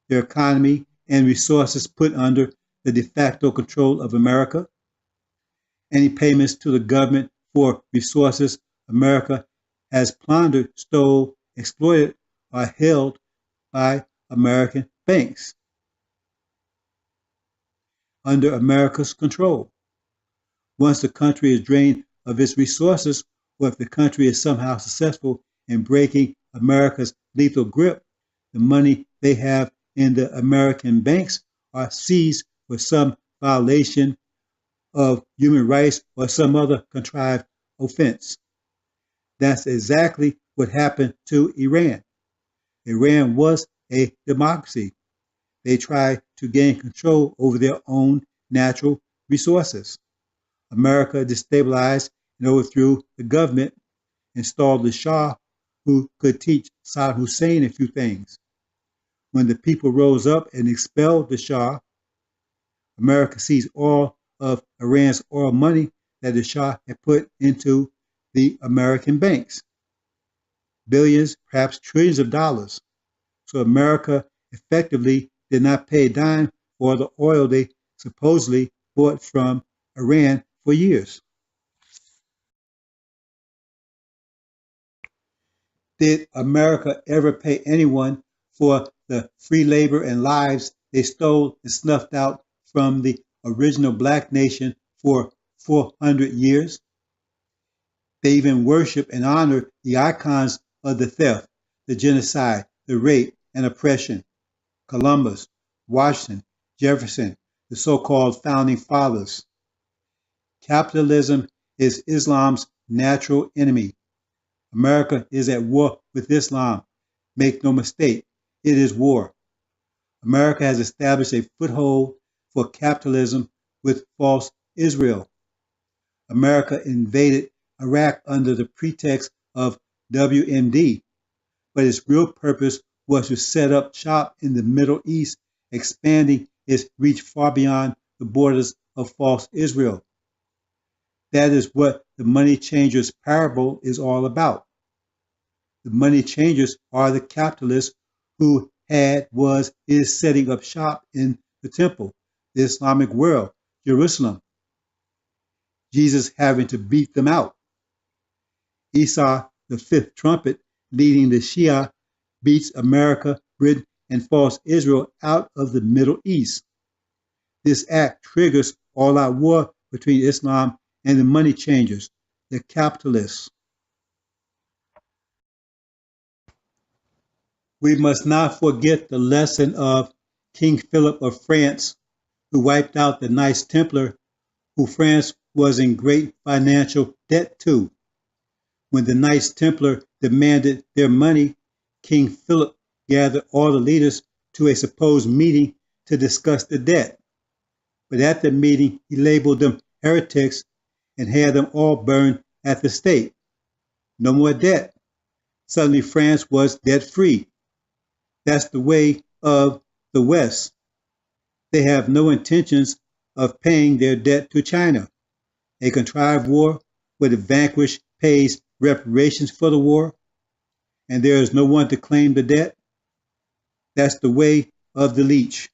their economy and resources put under the de facto control of America. Any payments to the government for resources America has plundered, stole, exploited are held by American banks under America's control. Once the country is drained of its resources, or if the country is somehow successful in breaking America's lethal grip, the money they have in the American banks are seized for some violation of human rights or some other contrived offense. That's exactly what happened to Iran. Iran was a democracy. They tried to gain control over their own natural resources. America destabilized and overthrew the government, installed the Shah, who could teach Saddam Hussein a few things. When the people rose up and expelled the Shah, America seized all of Iran's oil money that the Shah had put into the American banks. Billions, perhaps trillions of dollars. So America effectively did not pay a dime for the oil they supposedly bought from Iran for years. Did America ever pay anyone for the free labor and lives they stole and snuffed out from the original black nation for 400 years? They even worship and honor the icons of the theft, the genocide, the rape, and oppression. Columbus, Washington, Jefferson, the so-called founding fathers. Capitalism is Islam's natural enemy. America is at war with Islam. Make no mistake, it is war. America has established a foothold for capitalism with false Israel. America invaded Iraq under the pretext of WMD, but its real purpose was to set up shop in the Middle East, expanding its reach far beyond the borders of false Israel. That is what the money changers parable is all about. The money changers are the capitalists who is setting up shop in the temple, the Islamic world, Jerusalem. Jesus having to beat them out. Esau, the fifth trumpet, leading the Shia, beats America, Britain, and false Israel out of the Middle East. This act triggers all-out war between Islam and the money changers, the capitalists. We must not forget the lesson of King Philip of France, who wiped out the Knights Templar, who France was in great financial debt to. When the Knights Templar demanded their money, King Philip gathered all the leaders to a supposed meeting to discuss the debt. But at the meeting, he labeled them heretics and had them all burned at the stake. No more debt. Suddenly France was debt-free. That's the way of the West. They have no intentions of paying their debt to China. A contrived war where the vanquished pays reparations for the war, and there is no one to claim the debt. That's the way of the leech.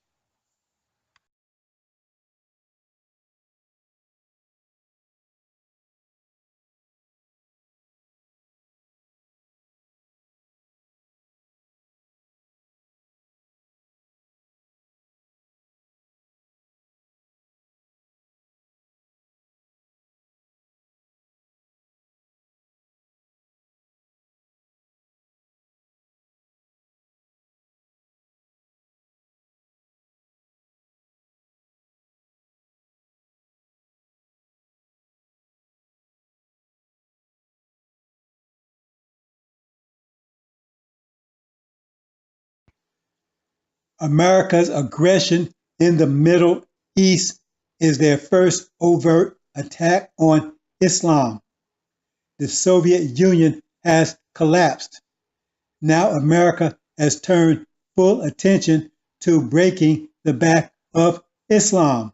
America's aggression in the Middle East is their first overt attack on Islam. The Soviet Union has collapsed. Now America has turned full attention to breaking the back of Islam.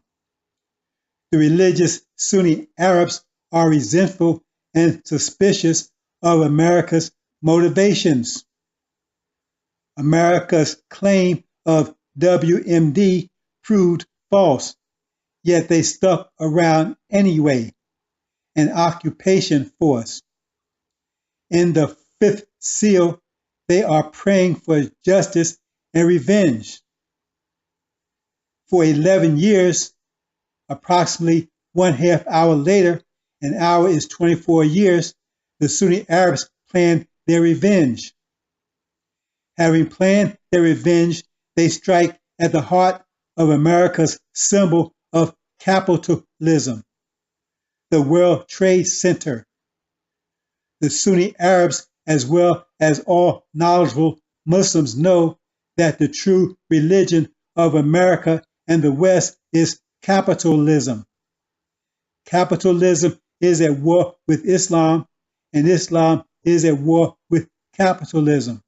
The religious Sunni Arabs are resentful and suspicious of America's motivations. America's claim of WMD proved false, yet they stuck around anyway, an occupation force. In the fifth seal, they are praying for justice and revenge. For 11 years, approximately 1/2 hour later, an hour is 24 years, the Sunni Arabs planned their revenge. Having planned their revenge, they strike at the heart of America's symbol of capitalism, the World Trade Center. The Sunni Arabs, as well as all knowledgeable Muslims, know that the true religion of America and the West is capitalism. Capitalism is at war with Islam, and Islam is at war with capitalism.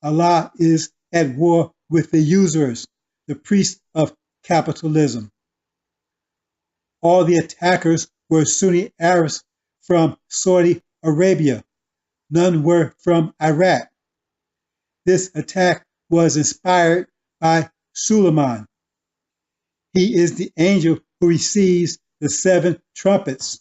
Allah is at war with the users, the priests of capitalism. All the attackers were Sunni Arabs from Saudi Arabia. None were from Iraq. This attack was inspired by Suleiman. He is the angel who receives the 7 trumpets.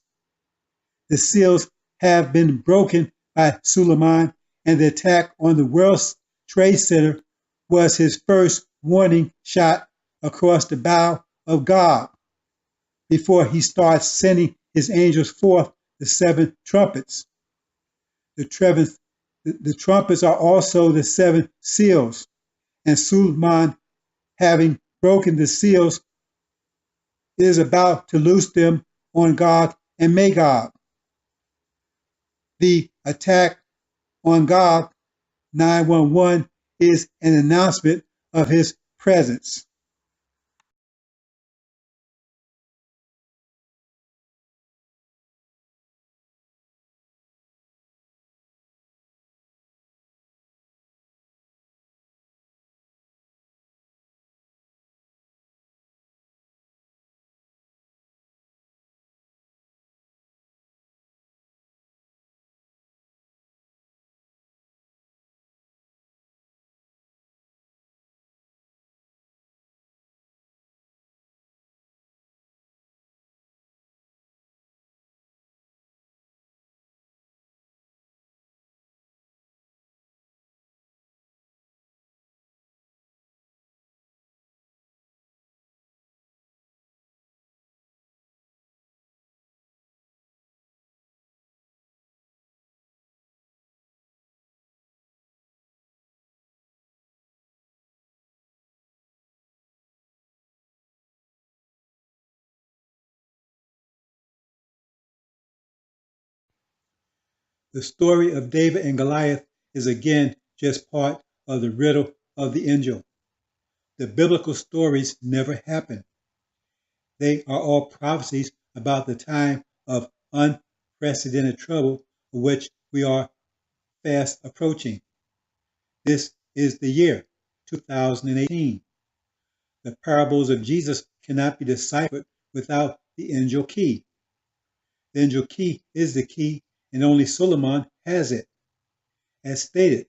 The seals have been broken by Suleiman, and the attack on the World Trade Center was his first warning shot across the bow of God before he starts sending his angels forth the 7 trumpets. The trumpets are also the 7 seals, and Suleiman, having broken the seals, is about to loose them on Gog and Magog. The attack on Gog 911 is an announcement of his presence. The story of David and Goliath is again just part of the riddle of the angel. The biblical stories never happen. They are all prophecies about the time of unprecedented trouble for which we are fast approaching. This is the year 2018. The parables of Jesus cannot be deciphered without the angel key. The angel key is the key, and only Solomon has it. As stated,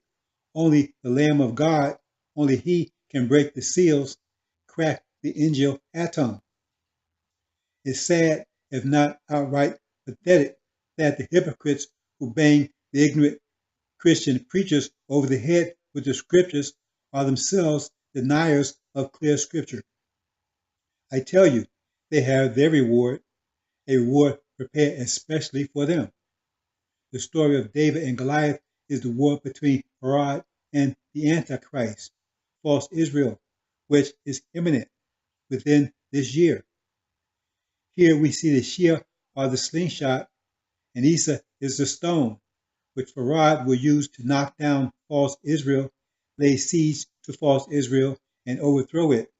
only the Lamb of God, only he can break the seals, crack the angel atom. It's sad, if not outright pathetic, that the hypocrites who bang the ignorant Christian preachers over the head with the scriptures are themselves deniers of clear scripture. I tell you, they have their reward, a reward prepared especially for them. The story of David and Goliath is the war between Herod and the Antichrist, false Israel, which is imminent within this year. Here we see the Shia or the slingshot, and Isa is the stone, which Herod will use to knock down false Israel, lay siege to false Israel, and overthrow it.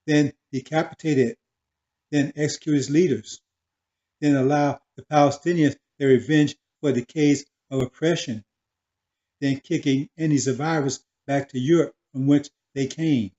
Then decapitate it, then execute its leaders, then allow the Palestinians their revenge for decades of oppression, then kicking any survivors back to Europe from which they came.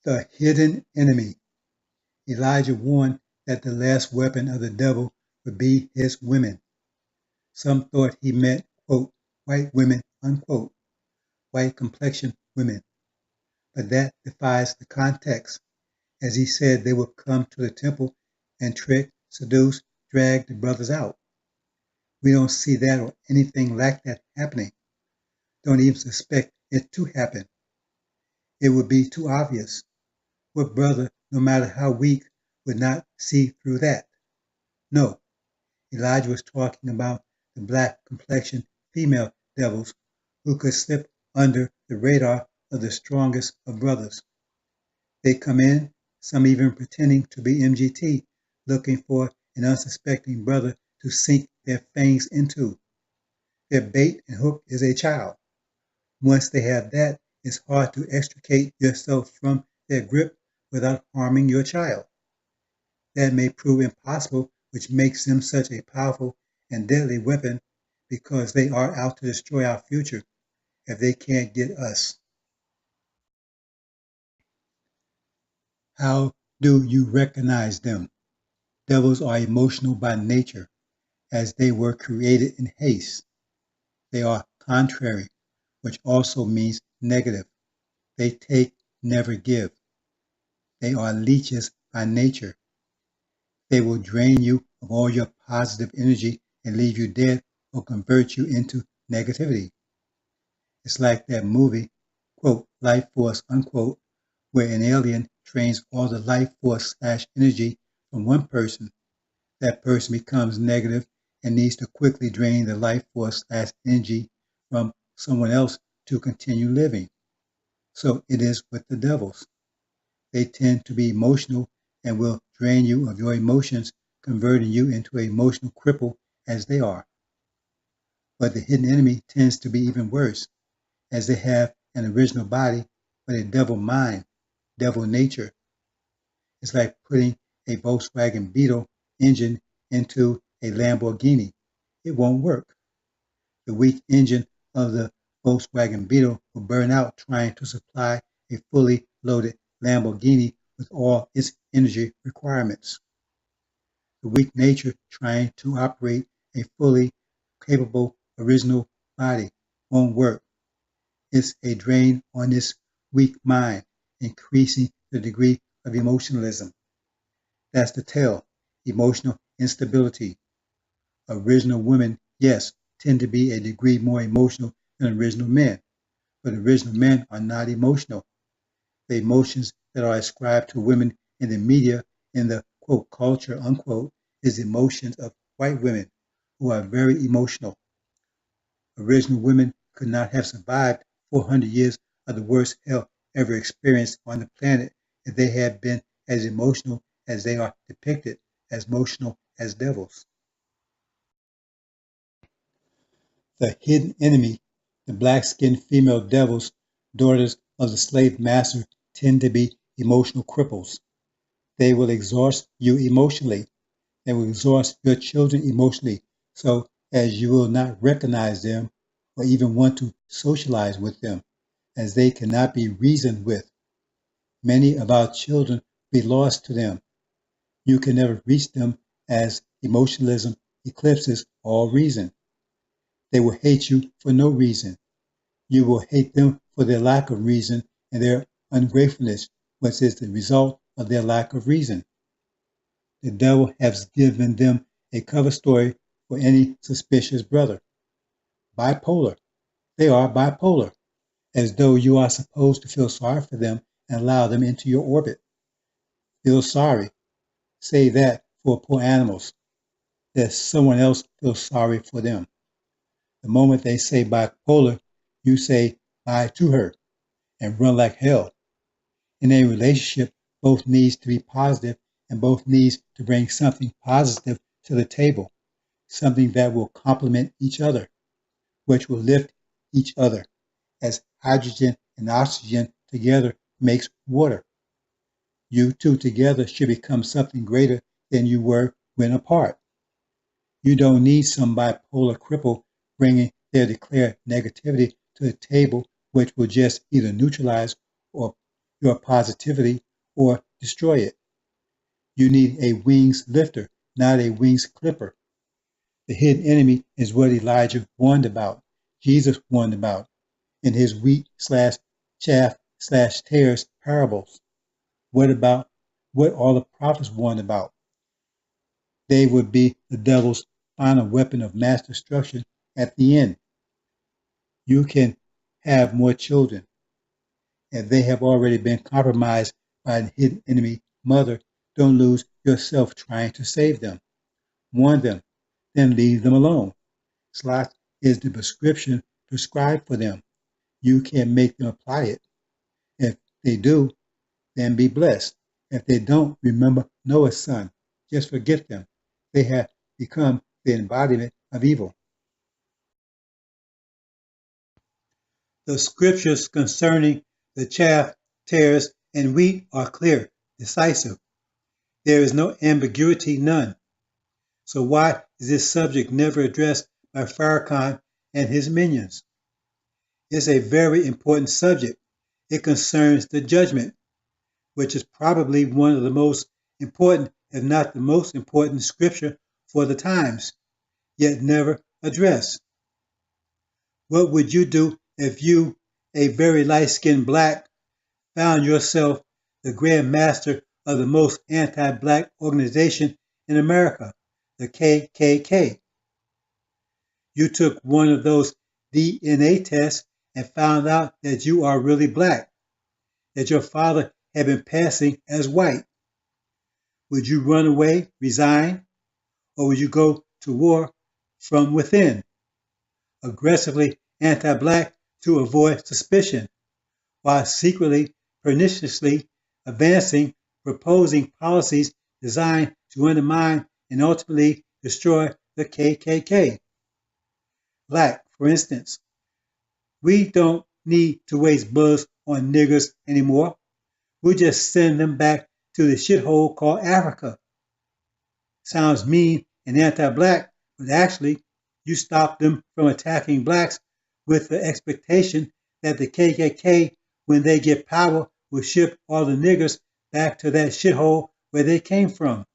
The hidden enemy. Elijah warned that the last weapon of the devil would be his women. Some thought he meant, quote, white women, unquote, white complexion women. But that defies the context, as he said they would come to the temple and trick, seduce, drag the brothers out. We don't see that or anything like that happening. Don't even suspect it to happen. It would be too obvious. What brother, no matter how weak, would not see through that? No, Elijah was talking about the black complexion female devils who could slip under the radar of the strongest of brothers. They come in, some even pretending to be MGT, looking for an unsuspecting brother to sink their fangs into. Their bait and hook is a child. Once they have that, it's hard to extricate yourself from their grip without harming your child. That may prove impossible, which makes them such a powerful and deadly weapon, because they are out to destroy our future if they can't get us. How do you recognize them? Devils are emotional by nature, as they were created in haste. They are contrary, which also means negative. They take, never give. They are leeches by nature. They will drain you of all your positive energy and leave you dead or convert you into negativity. It's like that movie, quote, Life Force, unquote, where an alien drains all the life force / energy from one person. That person becomes negative and needs to quickly drain the life force / energy from someone else to continue living. So it is with the devils. They tend to be emotional and will drain you of your emotions, converting you into an emotional cripple as they are. But the hidden enemy tends to be even worse, as they have an original body, but a devil mind, devil nature. It's like putting a Volkswagen Beetle engine into a Lamborghini. It won't work. The weak engine of the Volkswagen Beetle will burn out trying to supply a fully loaded Lamborghini with all its energy requirements. The weak nature trying to operate a fully capable original body won't work. It's a drain on its weak mind, increasing the degree of emotionalism. That's the tell, emotional instability. Original women, yes, tend to be a degree more emotional than original men, but original men are not emotional. The emotions that are ascribed to women in the media, in the quote culture unquote, is emotions of white women who are very emotional. Original women could not have survived 400 years of the worst hell ever experienced on the planet if they had been as emotional as they are depicted, as emotional as devils. The hidden enemy, the black-skinned female devils, daughters of the slave master, tend to be emotional cripples. They will exhaust you emotionally. They will exhaust your children emotionally, so as you will not recognize them or even want to socialize with them, as they cannot be reasoned with. Many of our children be lost to them. You can never reach them as emotionalism eclipses all reason. They will hate you for no reason. You will hate them for their lack of reason and their ungratefulness, which is the result of their lack of reason. The devil has given them a cover story for any suspicious brother. Bipolar. They are bipolar, as though you are supposed to feel sorry for them and allow them into your orbit. Feel sorry. Say that for poor animals, that someone else feels sorry for them. The moment they say bipolar, you say bye to her and run like hell. In a relationship, both needs to be positive and both needs to bring something positive to the table, something that will complement each other, which will lift each other, as hydrogen and oxygen together makes water. You two together should become something greater than you were when apart. You don't need some bipolar cripple bringing their declared negativity to the table, which will just either neutralize or your positivity or destroy it. You need a wings lifter, not a wings clipper. The hidden enemy is what Elijah warned about, Jesus warned about in his wheat slash chaff slash tares parables. What about what all the prophets warned about? They would be the devil's final weapon of mass destruction at the end. You can have more children, and they have already been compromised by the hidden enemy mother. Don't lose yourself trying to save them. Warn them, then leave them alone. Sloth is the prescription prescribed for them. You can make them apply it. If they do, then be blessed. If they don't, remember Noah's son. Just forget them. They have become the embodiment of evil. The scriptures concerning the chaff, tares, and wheat are clear, decisive. There is no ambiguity, none. So why is this subject never addressed by Farrakhan and his minions? It's a very important subject. It concerns the judgment, which is probably one of the most important, if not the most important scripture for the times, yet never addressed. What would you do if you, a very light-skinned black, found yourself the grand master of the most anti-black organization in America, the KKK? You took one of those DNA tests and found out that you are really black, that your father had been passing as white. Would you run away, resign, or would you go to war from within, aggressively anti-black to avoid suspicion, while secretly, perniciously advancing, proposing policies designed to undermine and ultimately destroy the KKK? Black, for instance. We don't need to waste bullets on niggers anymore. We'll just send them back to the shithole called Africa. Sounds mean and anti-black, but actually, you stop them from attacking blacks with the expectation that the KKK, when they get power, will ship all the niggers back to that shithole where they came from.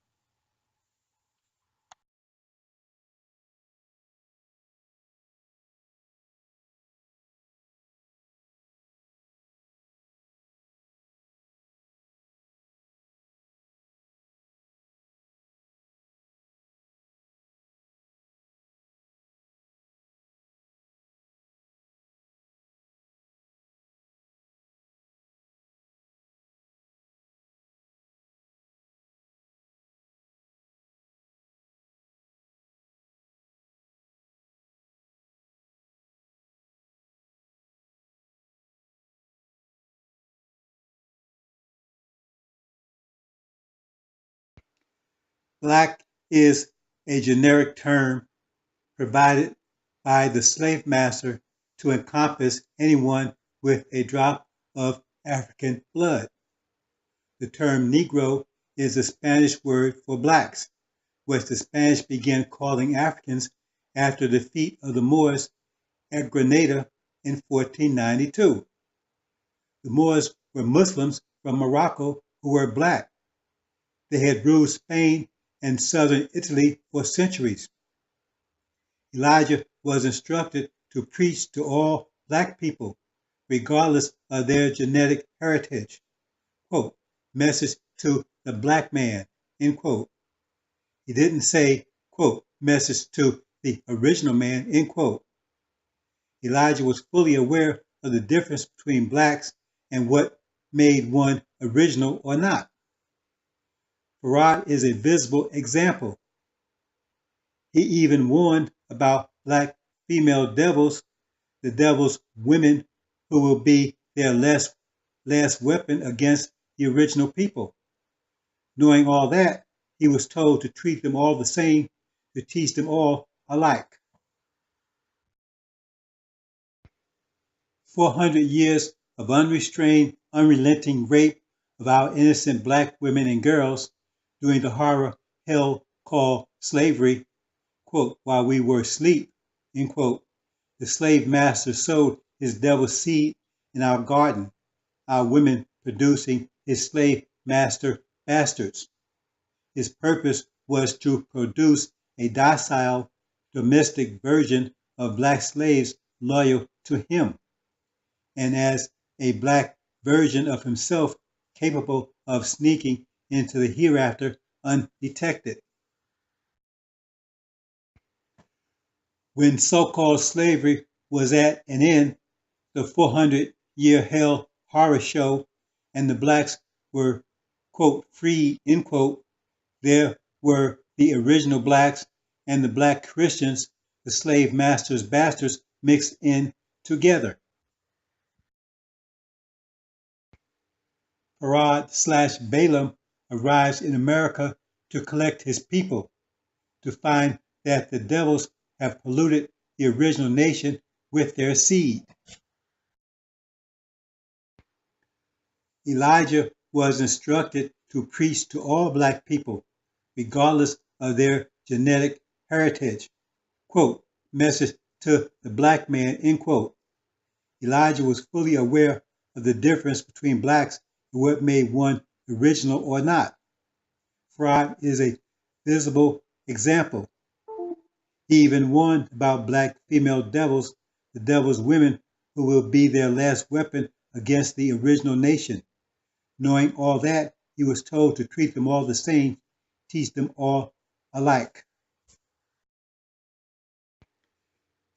Black is a generic term provided by the slave master to encompass anyone with a drop of African blood. The term Negro is the Spanish word for blacks, which the Spanish began calling Africans after the defeat of the Moors at Granada in 1492. The Moors were Muslims from Morocco who were black. They had ruled Spain and southern Italy for centuries. Elijah was instructed to preach to all black people, regardless of their genetic heritage. Quote, message to the black man, end quote. He didn't say, quote, message to the original man, end quote. Elijah was fully aware of the difference between blacks and what made one original or not. Farad is a visible example. He even warned about black female devils, the devil's women who will be their last weapon against the original people. Knowing all that, he was told to treat them all the same, to teach them all alike. 400 years of unrestrained, unrelenting rape of our innocent black women and girls during the horror hell called slavery, quote, while we were asleep, end quote. The slave master sowed his devil's seed in our garden, our women producing his slave master bastards. His purpose was to produce a docile, domestic version of black slaves loyal to him, and as a black version of himself capable of sneaking into the hereafter undetected. When so-called slavery was at an end, the 400-year hell horror show, and the blacks were, quote, freed, end quote, there were the original blacks and the black Christians, the slave master's bastards, mixed in together. Farad/Balaam arrives in America to collect his people, to find that the devils have polluted the original nation with their seed. Elijah was instructed to preach to all black people, regardless of their genetic heritage. Quote, message to the black man, end quote. Elijah was fully aware of the difference between blacks and what made one original or not. Farad is a visible example. He even warned about black female devils, the devil's women who will be their last weapon against the original nation. Knowing all that, he was told to treat them all the same, teach them all alike.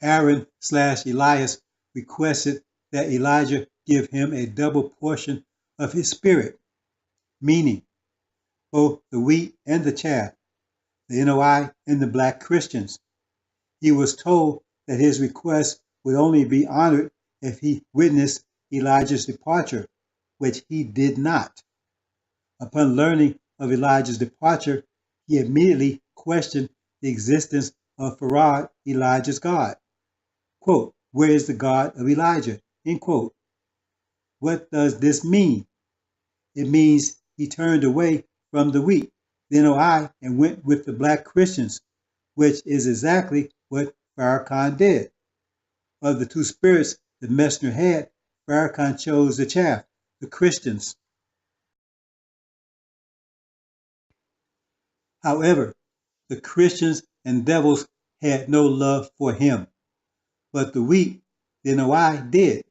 Aaron/Elias requested that Elijah give him a double portion of his spirit, meaning both the wheat and the chaff, the NOI and the black Christians. He was told that his request would only be honored if he witnessed Elijah's departure, which he did not. Upon learning of Elijah's departure, he immediately questioned the existence of Farad, Elijah's God. Quote, where is the God of Elijah? End quote. What does this mean? It means he turned away from the wheat, the NOI, and went with the black Christians, which is exactly what Farrakhan did. of the two spirits the messenger had, Farrakhan chose the chaff, the Christians. However, the Christians and devils had no love for him, but the wheat, the NOI, did.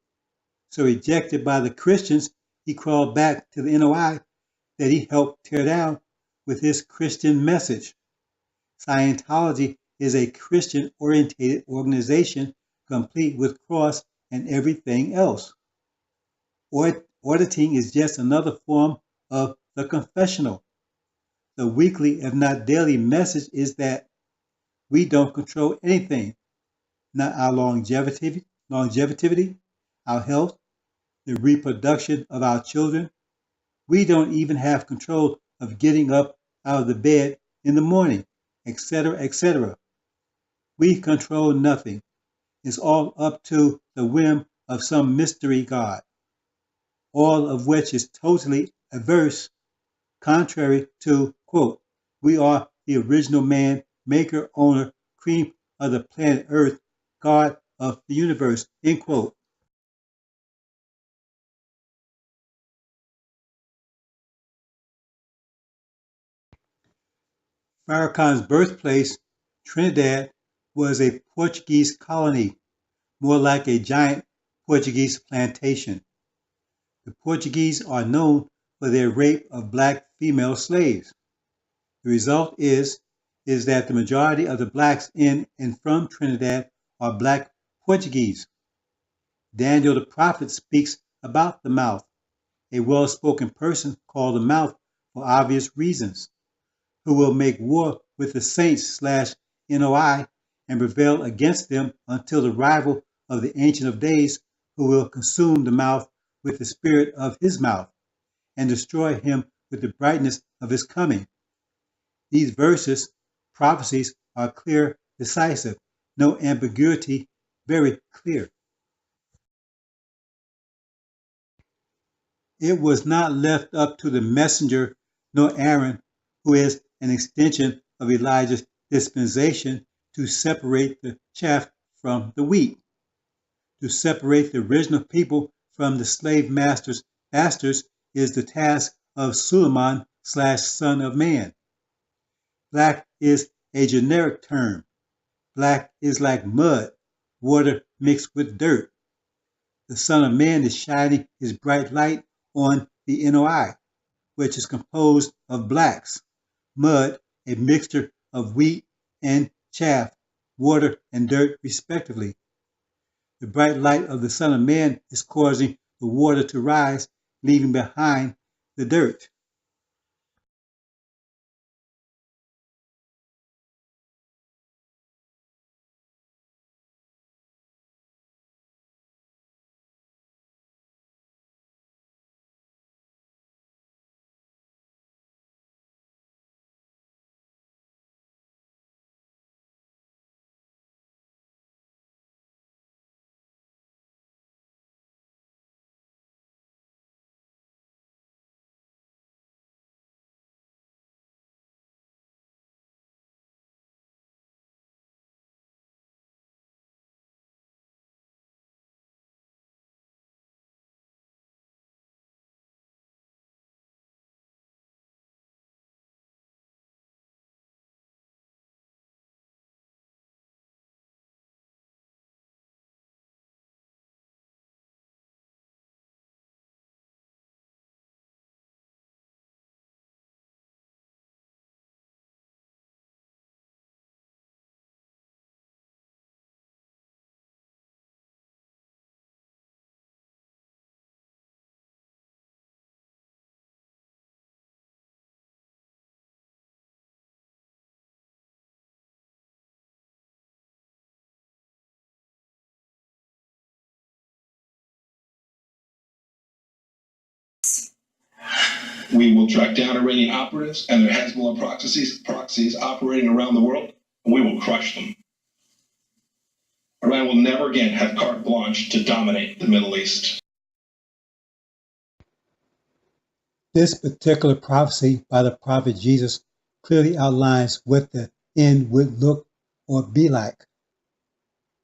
So rejected by the Christians, he crawled back to the NOI that he helped tear down with his Christian message. Scientology is a Christian-oriented organization complete with cross and everything else. Auditing is just another form of the confessional. The weekly, if not daily, message is that we don't control anything, not our longevity, our health, the reproduction of our children. We don't even have control of getting up out of the bed in the morning, etc., etc. We control nothing. It's all up to the whim of some mystery god, all of which is totally averse, contrary to, quote, we are the original man, maker, owner, cream of the planet Earth, God of the universe, end quote. Farrakhan's birthplace, Trinidad, was a Portuguese colony, more like a giant Portuguese plantation. The Portuguese are known for their rape of black female slaves. The result is that the majority of the blacks in and from Trinidad are black Portuguese. Daniel the prophet speaks about the mouth, a well-spoken person called the mouth for obvious reasons, who will make war with the saints/NOI and prevail against them until the arrival of the Ancient of Days, who will consume the mouth with the spirit of his mouth and destroy him with the brightness of his coming. These verses, prophecies, are clear, decisive, no ambiguity, very clear. It was not left up to the messenger nor Aaron, who is an extension of Elijah's dispensation, to separate the chaff from the wheat, to separate the original people from the slave masters' bastards is the task of Suleiman/Son of Man. Black is a generic term. Black is like mud, water mixed with dirt. The Son of Man is shining his bright light on the NOI, which is composed of blacks, mud, a mixture of wheat and chaff, water and dirt respectively. The bright light of the Son of Man is causing the water to rise, leaving behind the dirt. We will track down Iranian operatives and their Hezbollah proxies operating around the world, and we will crush them. Iran will never again have carte blanche to dominate the Middle East. This particular prophecy by the prophet Jesus clearly outlines what the end would look or be like.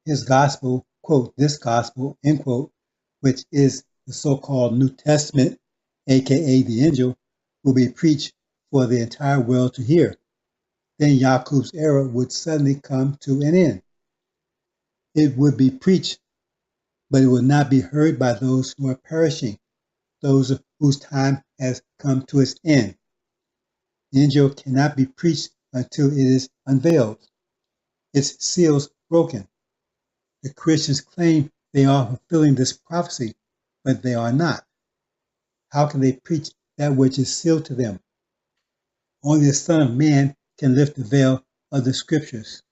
His gospel quote, this gospel, end quote, which is the so-called New Testament, aka the Injil, will be preached for the entire world to hear. Then Yaqub's era would suddenly come to an end. It would be preached, but it would not be heard by those who are perishing, those whose time has come to its end. The Injil cannot be preached until it is unveiled, its seals broken. The Christians claim they are fulfilling this prophecy, but they are not. How can they preach that which is sealed to them? Only the Son of Man can lift the veil of the Scriptures.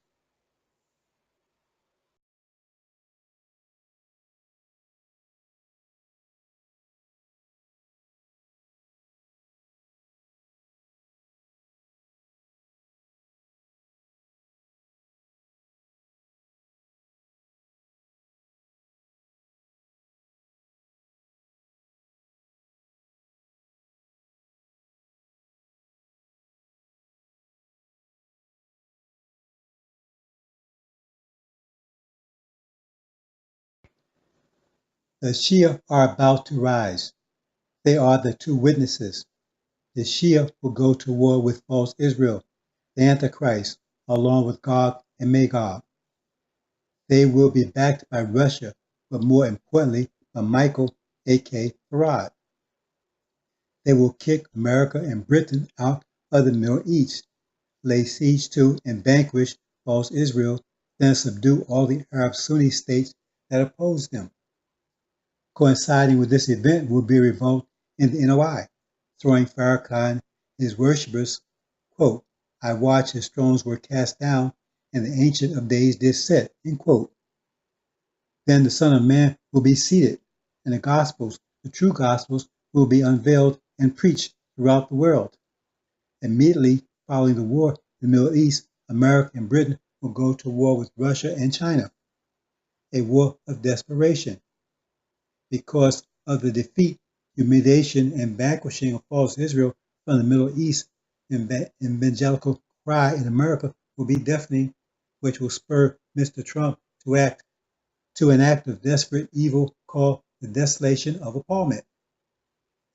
The Shia are about to rise. They are the two witnesses. The Shia will go to war with false Israel, the Antichrist, along with Gog and Magog. They will be backed by Russia, but more importantly, by Michael, aka Farad. They will kick America and Britain out of the Middle East, lay siege to and vanquish false Israel, then subdue all the Arab Sunni states that oppose them. Coinciding with this event will be a revolt in the NOI, throwing Farrakhan and his worshippers, quote, I watched as thrones were cast down and the Ancient of Days did sit, end quote. Then the Son of Man will be seated, and the Gospels, the true Gospels, will be unveiled and preached throughout the world. Immediately following the war in the Middle East, America and Britain will go to war with Russia and China, a war of desperation. Because of the defeat, humiliation, and vanquishing of false Israel from the Middle East, the evangelical cry in America will be deafening, which will spur Mr. Trump to an act of desperate evil called the desolation of appallment,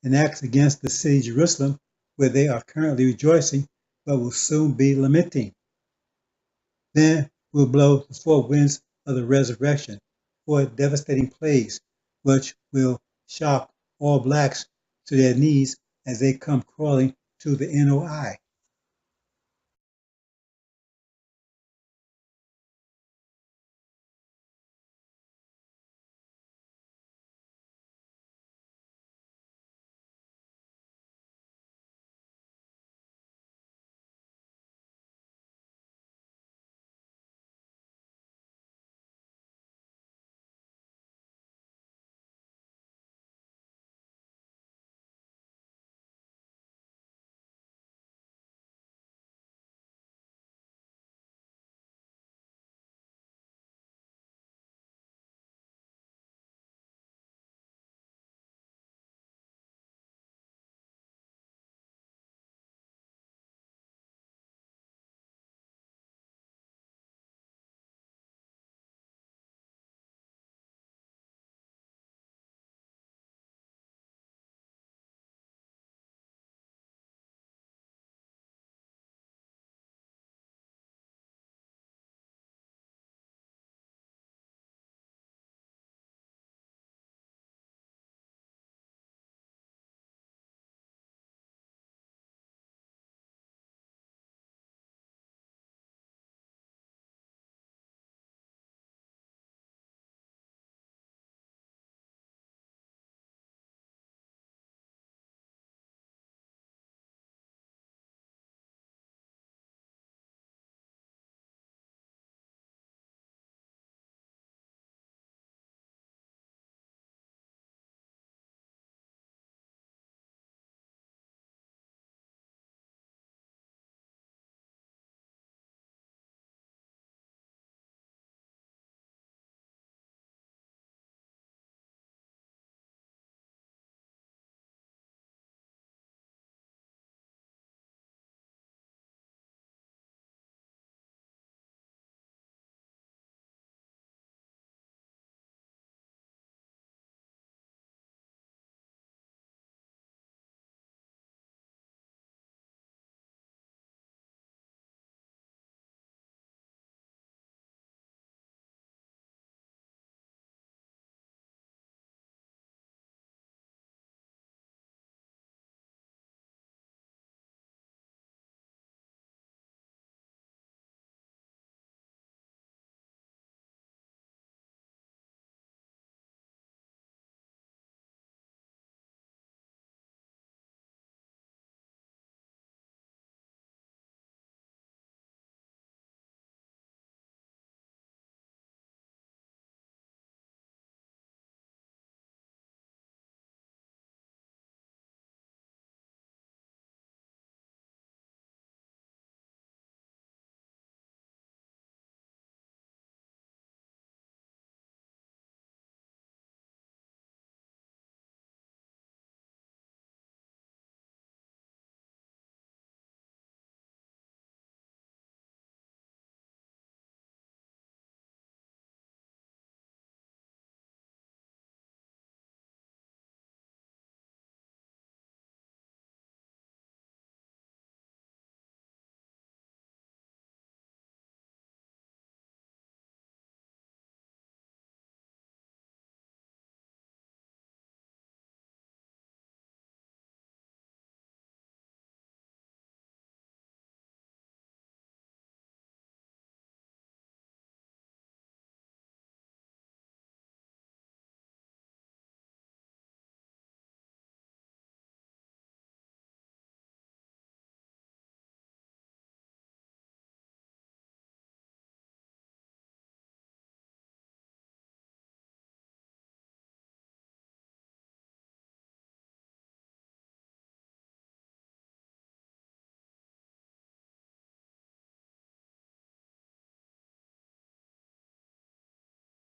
an act against the city of Jerusalem, where they are currently rejoicing, but will soon be lamenting. Then will blow the four winds of the resurrection, four devastating plagues, which will shock all blacks to their knees as they come crawling to the NOI.